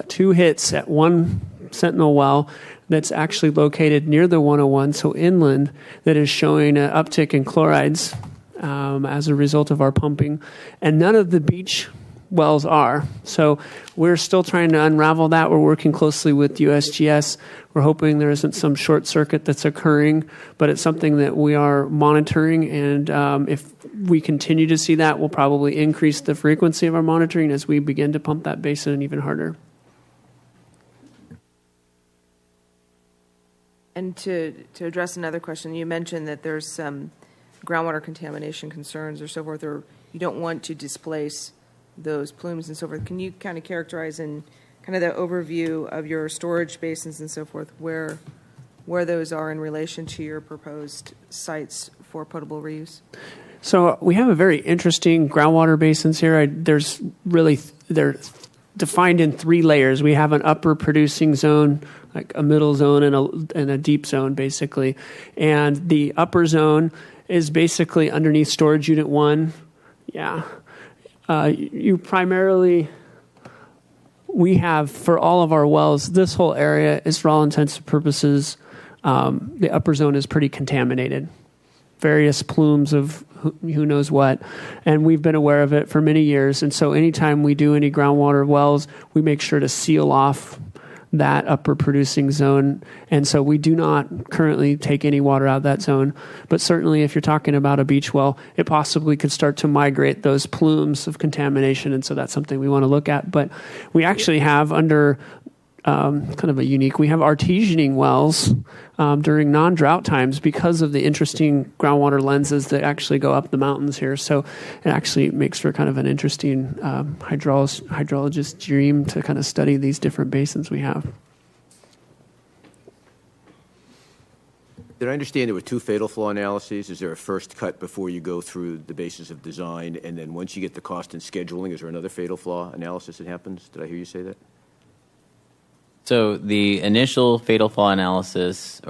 2 hits at one sentinel well that's actually located near the 101, so inland, that is showing an uptick in chlorides as a result of our pumping, and none of the beach wells are. So we're still trying to unravel that. We're working closely with USGS. We're hoping there isn't some short circuit that's occurring, but it's something that we are monitoring. And if we continue to see that, we'll probably increase the frequency of our monitoring as we begin to pump that basin even harder. And to address another question, you mentioned that there's some groundwater contamination concerns or so forth, or you don't want to displace those plumes and so forth. Can you kind of characterize in kind of the overview of your storage basins and so forth, where those are in relation to your proposed sites for potable reuse? So we have a very interesting groundwater basins here. They're defined in 3 layers. We have an upper producing zone, like a middle zone, and a deep zone, basically. And the upper zone is basically underneath storage unit 1. Yeah. We have, for all of our wells, this whole area is, for all intents and purposes, the upper zone is pretty contaminated. Various plumes of who knows what, and we've been aware of it for many years. And so anytime we do any groundwater wells, we make sure to seal off that upper producing zone. And so we do not currently take any water out of that zone. But certainly if you're talking about a beach well, it possibly could start to migrate those plumes of contamination. And so that's something we want to look at. But we actually have under kind of a unique, we have artesianing wells during non-drought times because of the interesting groundwater lenses that actually go up the mountains here. So it actually makes for kind of an interesting hydrologist dream to kind of study these different basins we have. Did I understand there were 2 fatal flaw analyses? Is there a first cut before you go through the basis of design, and then once you get the cost and scheduling, is there another fatal flaw analysis that happens? Did I hear you say that? So the initial fatal flaw analysis,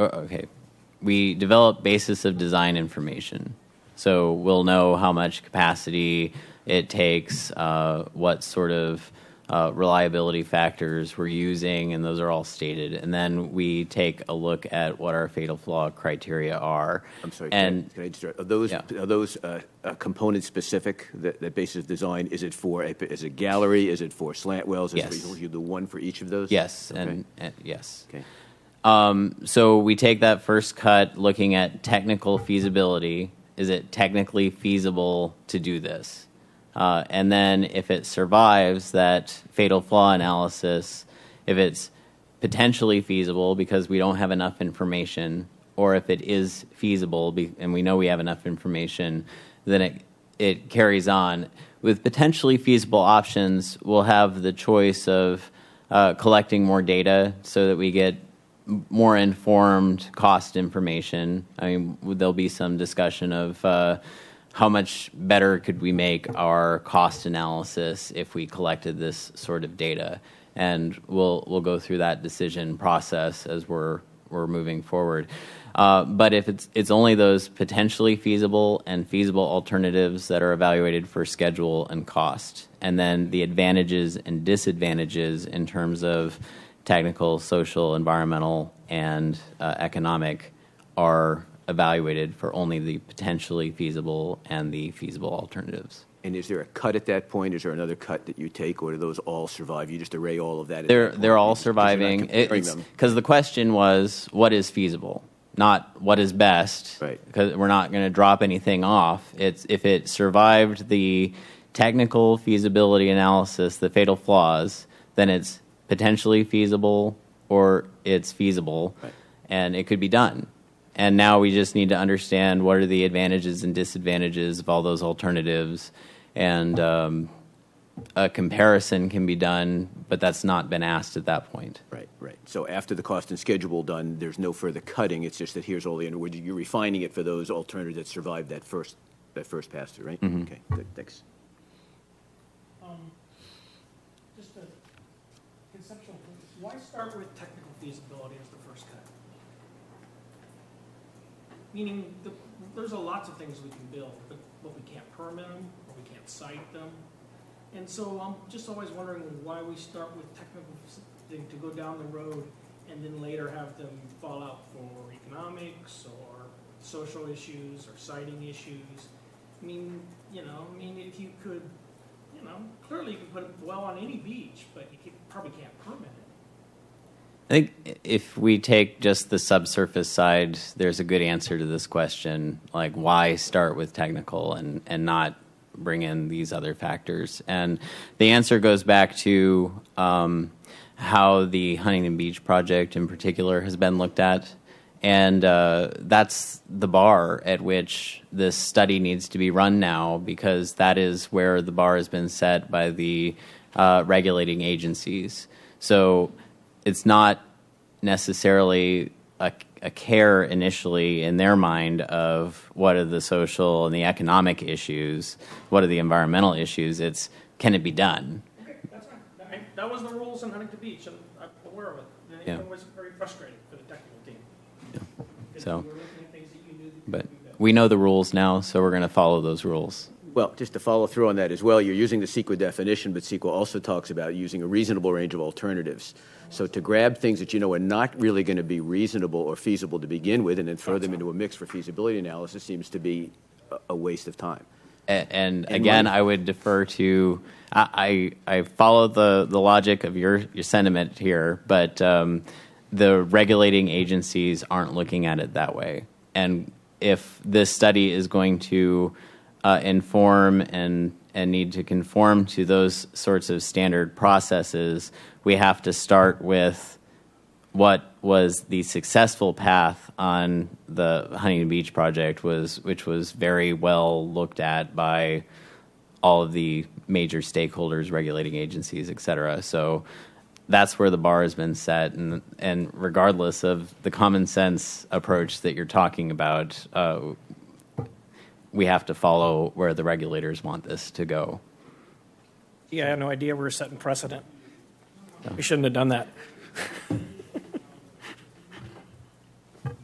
we develop basis of design information. So we'll know how much capacity it takes, what sort of reliability factors we're using, and those are all stated. And then we take a look at what our fatal flaw criteria are. I'm sorry, and can I just, are those component specific, that basis of design? Is it is it gallery? Is it for slant wells? Yes. You the one for each of those? Yes, okay. and yes. Okay. So we take that first cut looking at technical feasibility. Is it technically feasible to do this? And then if it survives that fatal flaw analysis, if it's potentially feasible because we don't have enough information, or if it is feasible and we know we have enough information, then it carries on. With potentially feasible options, we'll have the choice of collecting more data so that we get more informed cost information. I mean, there'll be some discussion of how much better could we make our cost analysis if we collected this sort of data, and we'll go through that decision process as we're moving forward. But if it's only those potentially feasible and feasible alternatives that are evaluated for schedule and cost, and then the advantages and disadvantages in terms of technical, social, environmental, and economic are evaluated for only the potentially feasible and the feasible alternatives. And is there a cut at that point? Is there another cut that you take, or do those all survive? You just array all of that? They're all surviving. Because the question was, what is feasible? Not what is best. Right. Because we're not going to drop anything off. It's if it survived the technical feasibility analysis, the fatal flaws, then it's potentially feasible or it's feasible, right, and it could be done. And now we just need to understand what are the advantages and disadvantages of all those alternatives. And a comparison can be done, but that's not been asked at that point. Right, right. So after the cost and schedule done, there's no further cutting. It's just that here's all the you're refining it for those alternatives that survived that first pass through, right? Mm-hmm. Okay, good. Thanks. Just a conceptual thing. Why start with technical feasibility as the first cut? Meaning, there's lots of things we can build, but we can't permit them, or we can't cite them. And so I'm just always wondering why we start with technical thing to go down the road and then later have them fall out for economics or social issues or citing issues. I mean, if you could, clearly you could put a well on any beach, but you probably can't permit it. I think if we take just the subsurface side, there's a good answer to this question, like why start with technical and not bring in these other factors. And the answer goes back to how the Huntington Beach project in particular has been looked at. And that's the bar at which this study needs to be run now, because that is where the bar has been set by the regulating agencies. So it's not necessarily a care initially in their mind of what are the social and the economic issues, what are the environmental issues. It's, can it be done? Okay, that's fine. That was the rules in Huntington Beach, and I'm aware of it. And Yeah. it was very frustrating for the technical team. Because So, you were looking at things that you knew that but could be done. we know the rules now, so we're going to follow those rules. Well, just to follow through on that as well, you're using the CEQA definition, but CEQA also talks about using a reasonable range of alternatives. So to grab things that you know are not really going to be reasonable or feasible to begin with and then throw them into a mix for feasibility analysis seems to be a waste of time. And again, money. I would defer to, I follow the logic of your sentiment here, but the regulating agencies aren't looking at it that way. And if this study is going to inform and need to conform to those sorts of standard processes, we have to start with what was the successful path on the Huntington Beach project, which was very well looked at by all of the major stakeholders, regulating agencies, et cetera. So that's where the bar has been set, and regardless of the common sense approach that you're talking about, we have to follow where the regulators want this to go. Yeah, I had no idea we were setting precedent. We shouldn't have done that.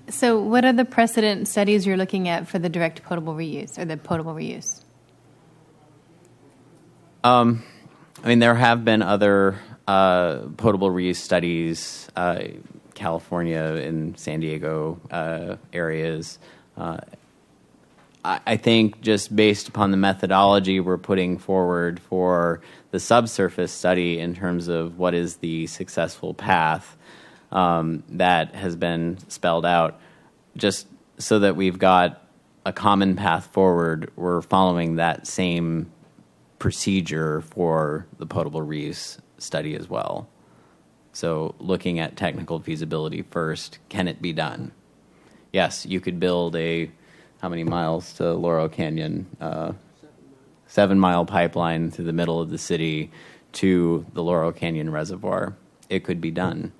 So what are the precedent studies you're looking at for the direct potable reuse or the potable reuse? I mean, there have been other potable reuse studies, California and San Diego areas. I think just based upon the methodology we're putting forward for the subsurface study in terms of what is the successful path that has been spelled out, just so that we've got a common path forward, we're following that same procedure for the potable reuse study as well. So looking at technical feasibility first, can it be done? Yes, you could build how many miles to Laurel Canyon? 7-mile pipeline through the middle of the city to the Laurel Canyon Reservoir. It could be done.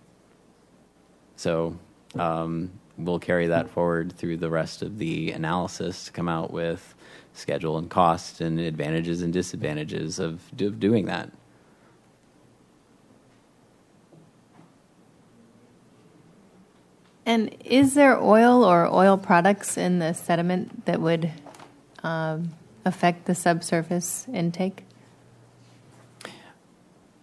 So we'll carry that forward through the rest of the analysis to come out with schedule and cost and advantages and disadvantages of doing that. And is there oil or oil products in the sediment that would affect the subsurface intake?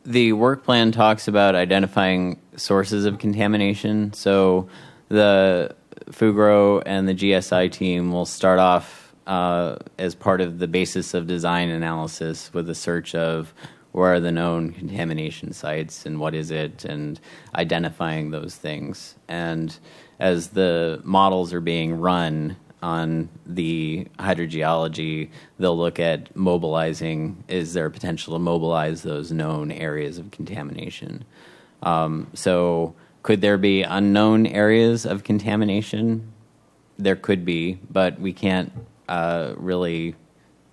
The work plan talks about identifying sources of contamination. So the FUGRO and the GSI team will start off as part of the basis of design analysis with a search of where are the known contamination sites and what is it, and identifying those things. And as the models are being run on the hydrogeology, they'll look at mobilizing, is there potential to mobilize those known areas of contamination? So could there be unknown areas of contamination? There could be, but we can't really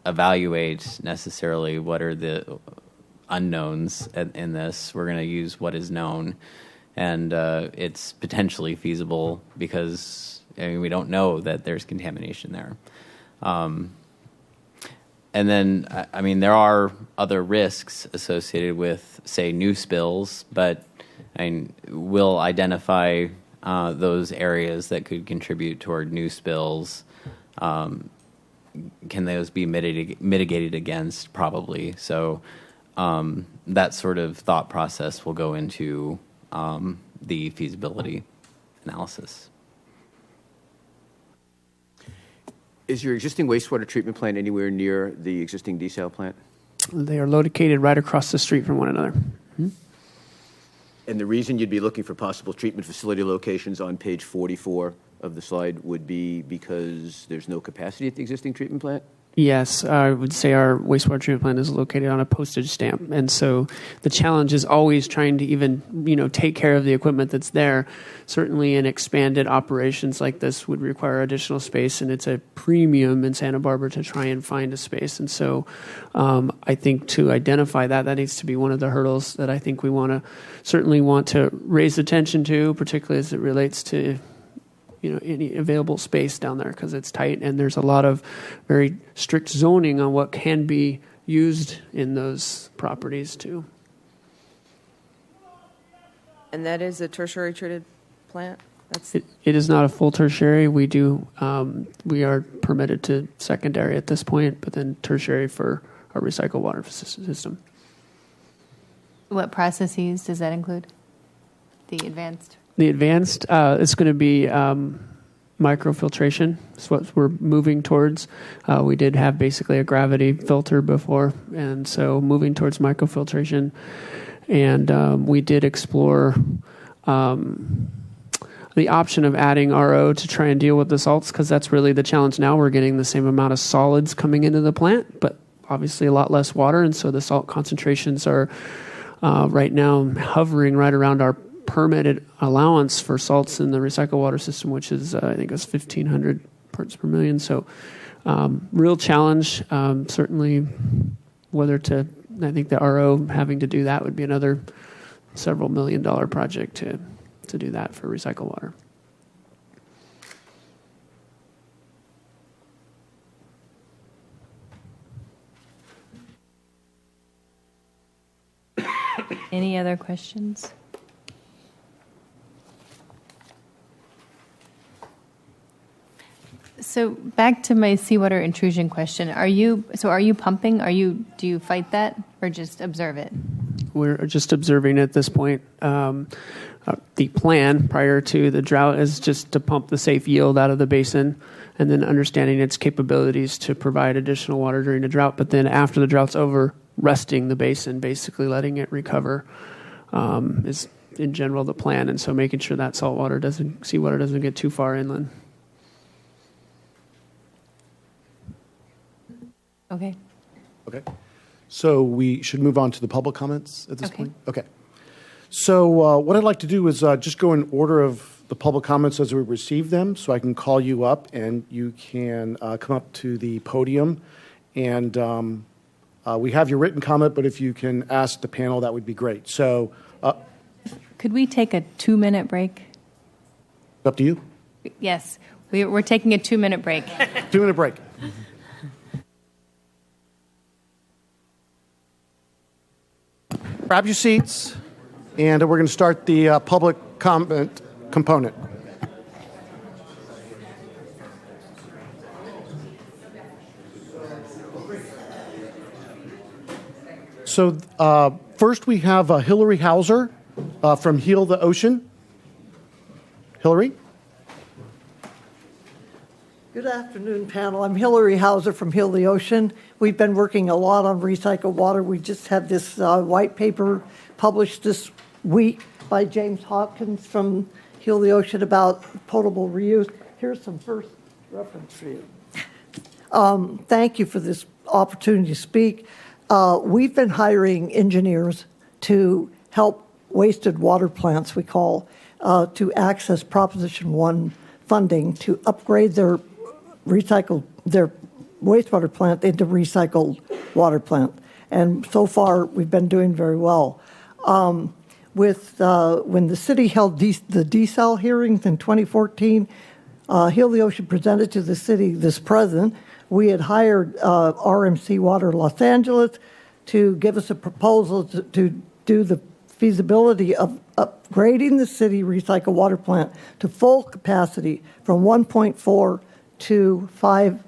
evaluate necessarily what are the unknowns in this. We're going to use what is known, and it's potentially feasible because we don't know that there's contamination there. And then, I mean, there are other risks associated with, say, new spills, but we'll identify those areas that could contribute toward new spills. Can those be mitigated against? Probably. So that sort of thought process will go into the feasibility analysis. Is your existing wastewater treatment plant anywhere near the existing desal plant? They are located right across the street from one another. And the reason you'd be looking for possible treatment facility locations on page 44 of the slide would be because there's no capacity at the existing treatment plant? Yes, I would say our wastewater treatment plant is located on a postage stamp, and so the challenge is always trying to even, take care of the equipment that's there. Certainly, an expanded operations like this would require additional space, and it's a premium in Santa Barbara to try and find a space. And so, I think to identify that needs to be one of the hurdles that I think we certainly want to raise attention to, particularly as it relates to any available space down there, because it's tight and there's a lot of very strict zoning on what can be used in those properties too. And that is a tertiary treated plant? It is not a full tertiary. We are permitted to secondary at this point, but then tertiary for our recycled water system. What processes does that include? The advanced? The advanced, it's going to be microfiltration. That's what we're moving towards. We did have basically a gravity filter before, and so moving towards microfiltration. And we did explore the option of adding RO to try and deal with the salts, because that's really the challenge now. We're getting the same amount of solids coming into the plant, but obviously a lot less water, and so the salt concentrations are right now hovering right around our permitted allowance for salts in the recycled water system, which is, I think it's 1,500 parts per million. So real challenge, certainly I think the RO having to do that would be another several $1 million project to do that for recycled water. Any other questions? So back to my seawater intrusion question. Are you pumping? Do you fight that or just observe it? We're just observing at this point. The plan prior to the drought is just to pump the safe yield out of the basin and then understanding its capabilities to provide additional water during the drought. But then after the drought's over, resting the basin, basically letting it recover, is in general the plan. And so making sure that seawater doesn't get too far inland. Okay. Okay. So we should move on to the public comments at this Okay. point? Okay. So what I'd like to do is just go in order of the public comments as we receive them, so I can call you up and you can come up to the podium. And we have your written comment, but if you can ask the panel, that would be great. So Could we take a 2-minute break? up to you. Yes. We're taking a 2-minute break. 2-minute break. Grab your seats, and we're going to start the public comment component. So first we have Hillary Hauser from Heal the Ocean. Hillary? Good afternoon, panel. I'm Hillary Hauser from Heal the Ocean. We've been working a lot on recycled water. We just had this white paper published this week by James Hopkins from Heal the Ocean about potable reuse. Here's some first reference for you. Thank you for this opportunity to speak. We've been hiring engineers to help wasted water plants, we call, to access Proposition 1 funding to upgrade their wastewater plant into recycled water plant. And so far, we've been doing very well. When the city held the desal hearings in 2014, Heal the Ocean presented to the city this present. We had hired RMC Water Los Angeles to give us a proposal to do the feasibility of upgrading the city recycled water plant to full capacity from 1.4 to 5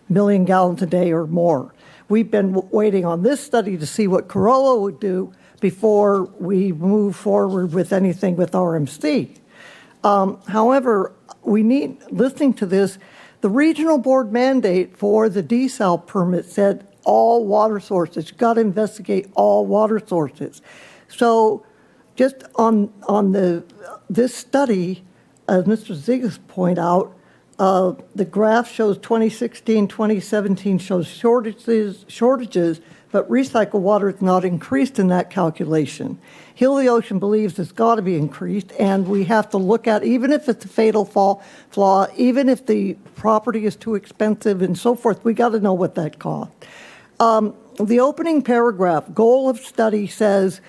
million gallons a day or more. We've been waiting on this study to see what Corolla would do before we move forward with anything with RMC. However, listening to this, the regional board mandate for the desal permit said all water sources. You've got to investigate all water sources. So just on this study, as Mr. Zigas pointed out, The graph shows 2016, 2017 shows shortages, but recycled water is not increased in that calculation. Heal the Ocean believes it's got to be increased, and we have to look at, even if it's a fatal flaw, even if the property is too expensive and so forth, we got to know what that costs. The opening paragraph, goal of study, says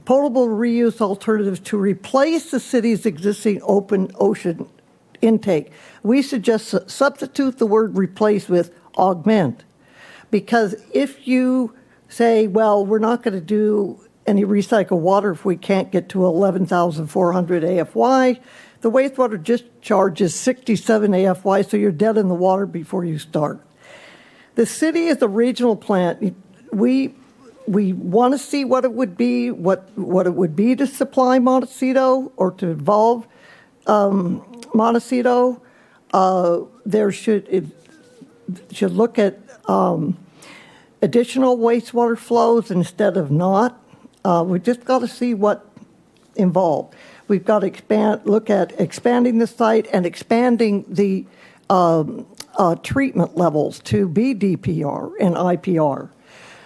potable reuse alternatives to replace the city's existing open ocean intake. We suggest substitute the word replace with augment, because if you say, well, we're not going to do any recycled water if we can't get to 11,400 AFY, the wastewater discharge is 67 AFY, so you're dead in the water before you start. The city is a regional plant. We want to see what it would be, what it would be to supply Montecito or to involve Montecito. It should look at additional wastewater flows instead of not. We just got to see what involved. We've got to look at expanding the site and expanding the treatment levels to be DPR and IPR.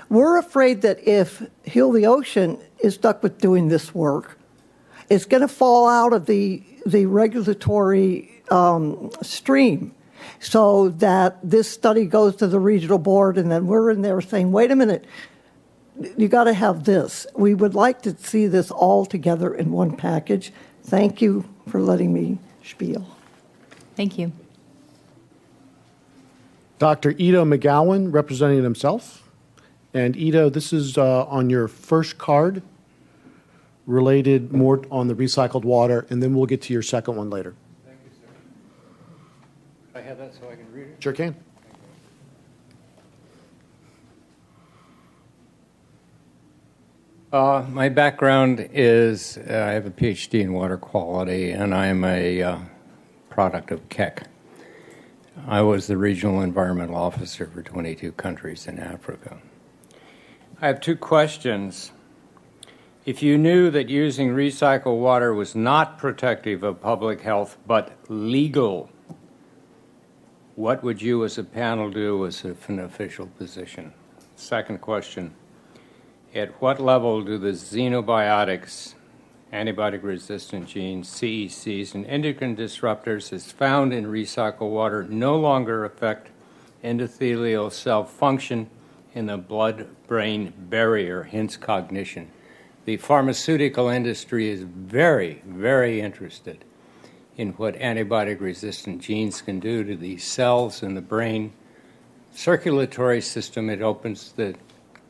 We're afraid that if Heal the Ocean is stuck with doing this work, it's going to fall out of the regulatory stream, so that this study goes to the regional board, and then we're in there saying, wait a minute, you got to have this. We would like to see this all together in one package. Thank you for letting me spiel. Thank you. Dr. Ido McGowan representing himself. And Ido, this is on your first card, related more on the recycled water, and then we'll get to your second one later. Thank you, sir. Can I have that so I can read it? Sure can. My background is I have a PhD in water quality, and I am a product of KEC. I was the regional environmental officer for 22 countries in Africa. I have two questions. If you knew that using recycled water was not protective of public health but legal, what would you as a panel do as an official position? Second question. At what level do the xenobiotics, antibiotic-resistant genes, CECs, and endocrine disruptors as found in recycled water no longer affect endothelial cell function in the blood-brain barrier, hence cognition? The pharmaceutical industry is very, very interested in what antibiotic-resistant genes can do to these cells in the brain. Circulatory system, it opens the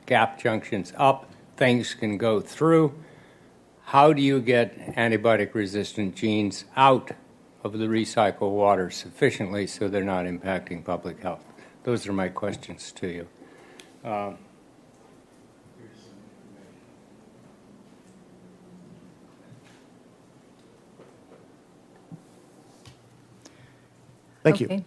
gap junctions up, things can go through. How do you get antibiotic-resistant genes out of the recycled water sufficiently so they're not impacting public health? Those are my questions to you. Thank you. Okay.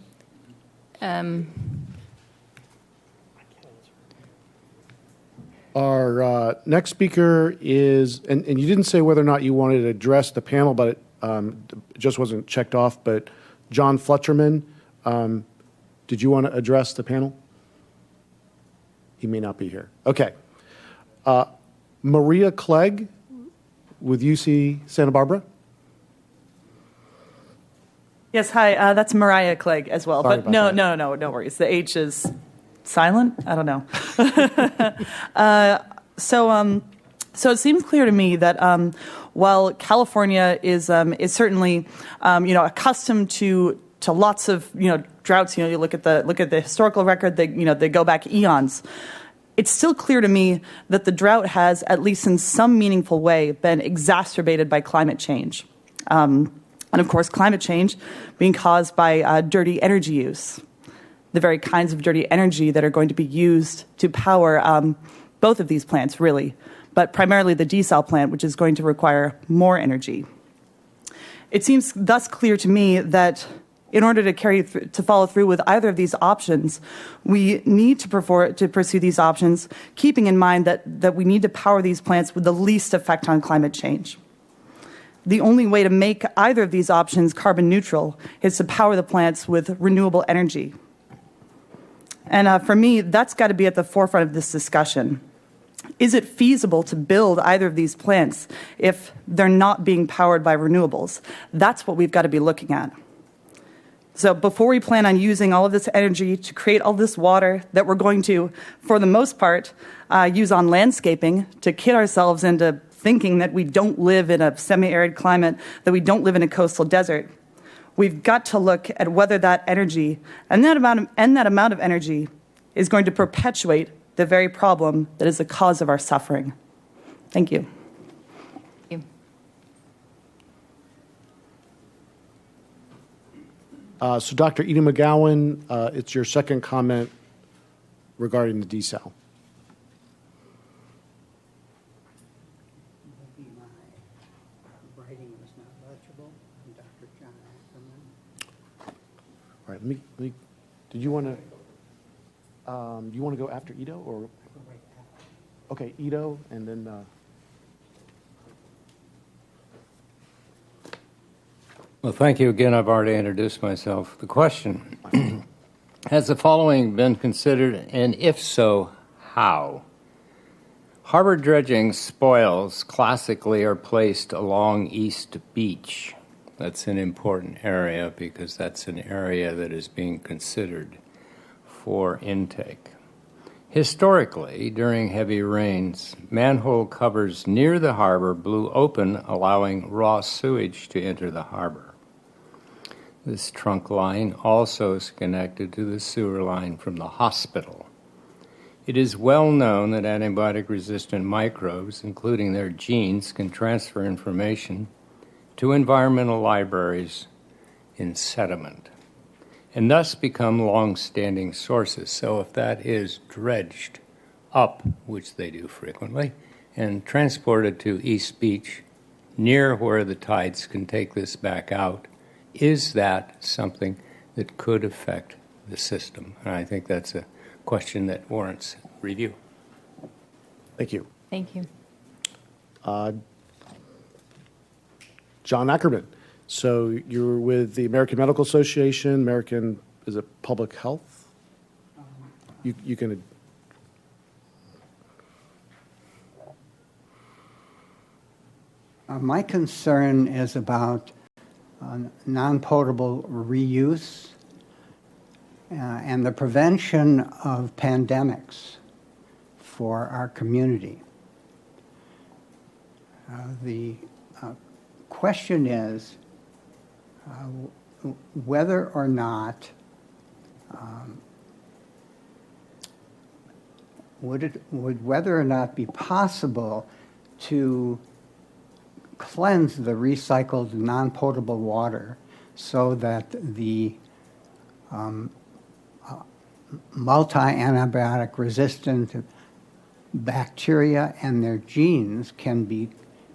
Our next speaker is, and you didn't say whether or not you wanted to address the panel, but it just wasn't checked off, but John Fletcherman, did you want to address the panel? He may not be here. Okay. Maria Clegg with UC Santa Barbara. Yes, hi, that's Mariah Clegg as well. Sorry but about no worries. The H is silent? I don't know. So it seems clear to me that while California is certainly accustomed to lots of droughts, you look at the historical record, they go back eons. It's still clear to me that the drought has, at least in some meaningful way, been exacerbated by climate change. And of course, climate change being caused by dirty energy use, the very kinds of dirty energy that are going to be used to power both of these plants, really, but primarily the desal plant, which is going to require more energy. It seems thus clear to me that in order to follow through with either of these options, we need to pursue these options, keeping in mind that we need to power these plants with the least effect on climate change. The only way to make either of these options carbon neutral is to power the plants with renewable energy. And for me, that's got to be at the forefront of this discussion. Is it feasible to build either of these plants if they're not being powered by renewables? That's what we've got to be looking at. So before we plan on using all of this energy to create all this water that we're going to, for the most part, use on landscaping to kid ourselves into thinking that we don't live in a semi-arid climate, that we don't live in a coastal desert, we've got to look at whether that energy and that amount of energy is going to perpetuate the very problem that is the cause of our suffering. Thank you. Thank you. So Dr. Edie McGowan, it's your second comment regarding the desal. All right, let me did you want to, do you want to go after Ido or? Okay, Ido, and then. Well, thank you again. I've already introduced myself. The question, has the following been considered, and if so, how? Harbor dredging spoils classically are placed along East Beach. That's an important area because that's an area that is being considered for intake. Historically, during heavy rains, manhole covers near the harbor blew open, allowing raw sewage to enter the harbor. This trunk line also is connected to the sewer line from the hospital. It is well known that antibiotic-resistant microbes, including their genes, can transfer information to environmental libraries in sediment, and thus become long-standing sources. So if that is dredged up, which they do frequently, and transported to East Beach, near where the tides can take this back out, is that something that could affect the system? And I think that's a question that warrants review. Thank you. Thank you. John Ackerman. So you're with the American Medical Association, American, is it Public Health? You can. My concern is about non-potable reuse and the prevention of pandemics for our community. The question is whether or not would whether or not be possible to cleanse the recycled non-potable water so that the multi-antibiotic resistant bacteria and their genes can be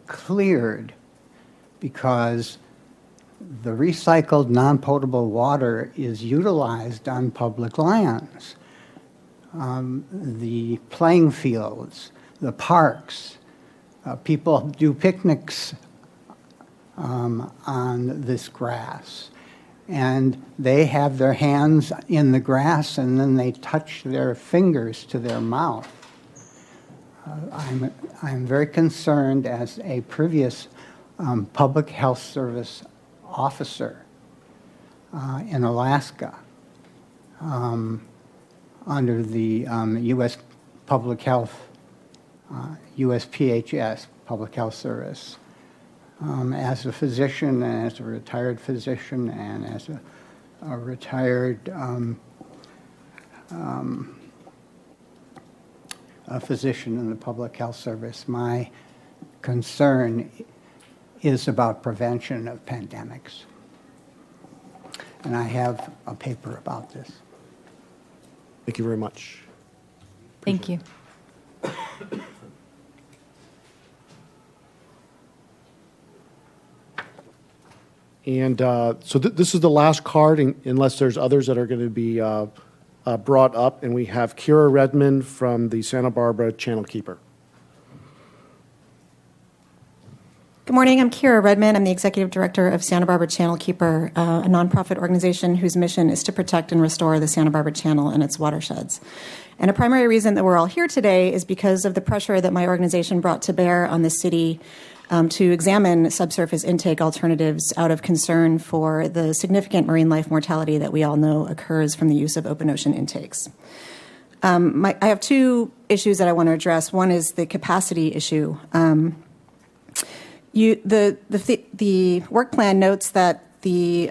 cleared, because the recycled non-potable water is utilized on public lands, the playing fields, the parks. People do picnics on this grass, and they have their hands in the grass and then they touch their fingers to their mouth. I'm very concerned as a previous public health service officer in Alaska under the U.S. Public Health, USPHS, Public Health Service. As a physician, and as a retired physician, and as a retired a physician in the Public Health Service, my concern is about prevention of pandemics. And I have a paper about this. Thank you very much. Thank you. And so this is the last card, unless there's others that are going to be brought up. And we have Kira Redmond from the Santa Barbara Channel Keeper. Good morning. I'm Kira Redman. I'm the Executive Director of Santa Barbara Channel Keeper, a nonprofit organization whose mission is to protect and restore the Santa Barbara Channel and its watersheds. And a primary reason that we're all here today is because of the pressure that my organization brought to bear on the city to examine subsurface intake alternatives out of concern for the significant marine life mortality that we all know occurs from the use of open ocean intakes. I have two issues that I want to address. One is the capacity issue. The work plan notes that the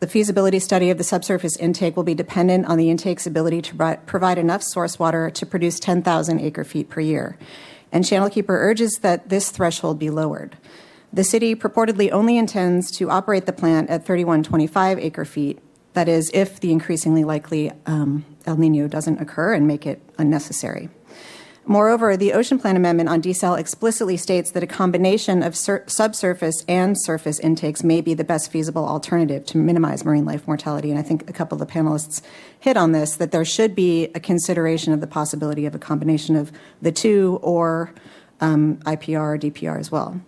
feasibility study of the subsurface intake will be dependent on the intake's ability to provide enough source water to produce 10,000 acre-feet per year. And Channel Keeper urges that this threshold be lowered. The city purportedly only intends to operate the plant at 3125 acre-feet. That is, if the increasingly likely El Nino doesn't occur and make it unnecessary. Moreover, the Ocean Plan Amendment on desal explicitly states that a combination of subsurface and surface intakes may be the best feasible alternative to minimize marine life mortality. And I think a couple of the panelists hit on this, that there should be a consideration of the possibility of a combination of the two or IPR or DPR as well.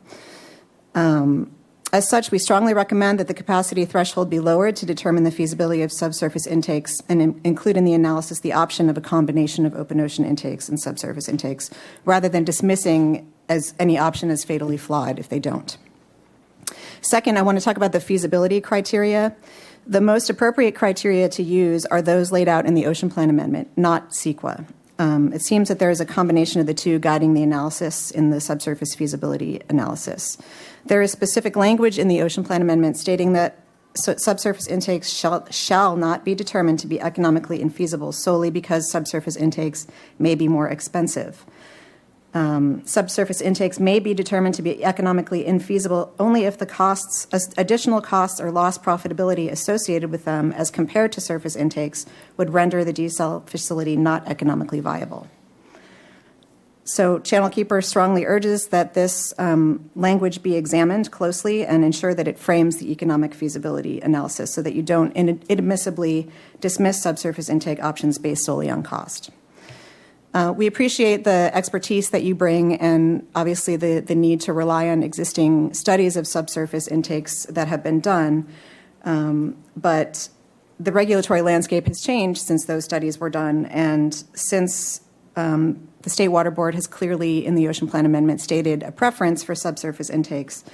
As such, we strongly recommend that the capacity threshold be lowered to determine the feasibility of subsurface intakes and include in the analysis the option of a combination of open ocean intakes and subsurface intakes, rather than dismissing as any option as fatally flawed if they don't. Second, I want to talk about the feasibility criteria. The most appropriate criteria to use are those laid out in the Ocean Plan Amendment, not CEQA. It seems that there is a combination of the two guiding the analysis in the subsurface feasibility analysis. There is specific language in the Ocean Plan Amendment stating that subsurface intakes shall not be determined to be economically infeasible solely because subsurface intakes may be more expensive. Subsurface intakes may be determined to be economically infeasible only if the additional costs or lost profitability associated with them as compared to surface intakes would render the desal facility not economically viable. So Channel Keeper strongly urges that this language be examined closely and ensure that it frames the economic feasibility analysis so that you don't inadmissibly dismiss subsurface intake options based solely on cost. We appreciate the expertise that you bring and obviously the need to rely on existing studies of subsurface intakes that have been done, but the regulatory landscape has changed since those studies were done, and since the State Water Board has clearly, in the Ocean Plan Amendment, stated a preference for subsurface intakes,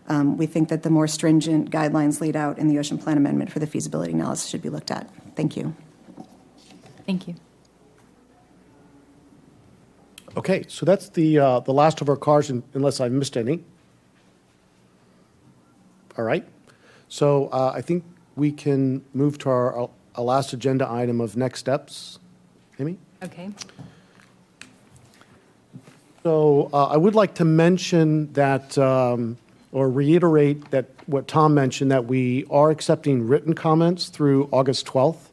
we think that the more stringent guidelines laid out in the Ocean Plan Amendment for the feasibility analysis should be looked at. Thank you. Thank you. Okay, so that's the last of our cards, unless I missed any. All right. So I think we can move to our last agenda item of next steps. Amy? Okay. So I would like to mention that, or reiterate that what Tom mentioned, that we are accepting written comments through August 12th.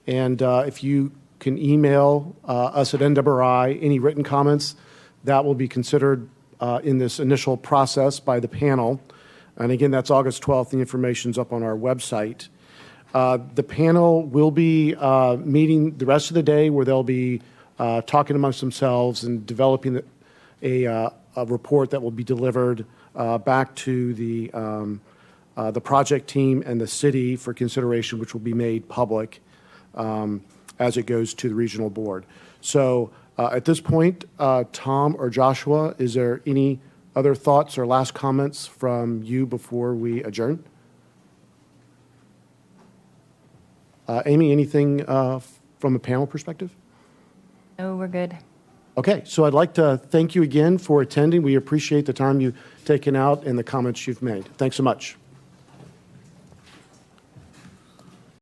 And if you can email us at NWRI any written comments, that will be considered in this initial process by the panel. And again, that's August 12th. The information's up on our website. The panel will be meeting the rest of the day, where they'll be talking amongst themselves and developing a report that will be delivered back to the project team and the city for consideration, which will be made public as it goes to the regional board. So at this point, Tom or Joshua, is there any other thoughts or last comments from you before we adjourn? Amy, anything from a panel perspective? No, we're good. Okay, so I'd like to thank you again for attending. We appreciate the time you've taken out and the comments you've made. Thanks so much.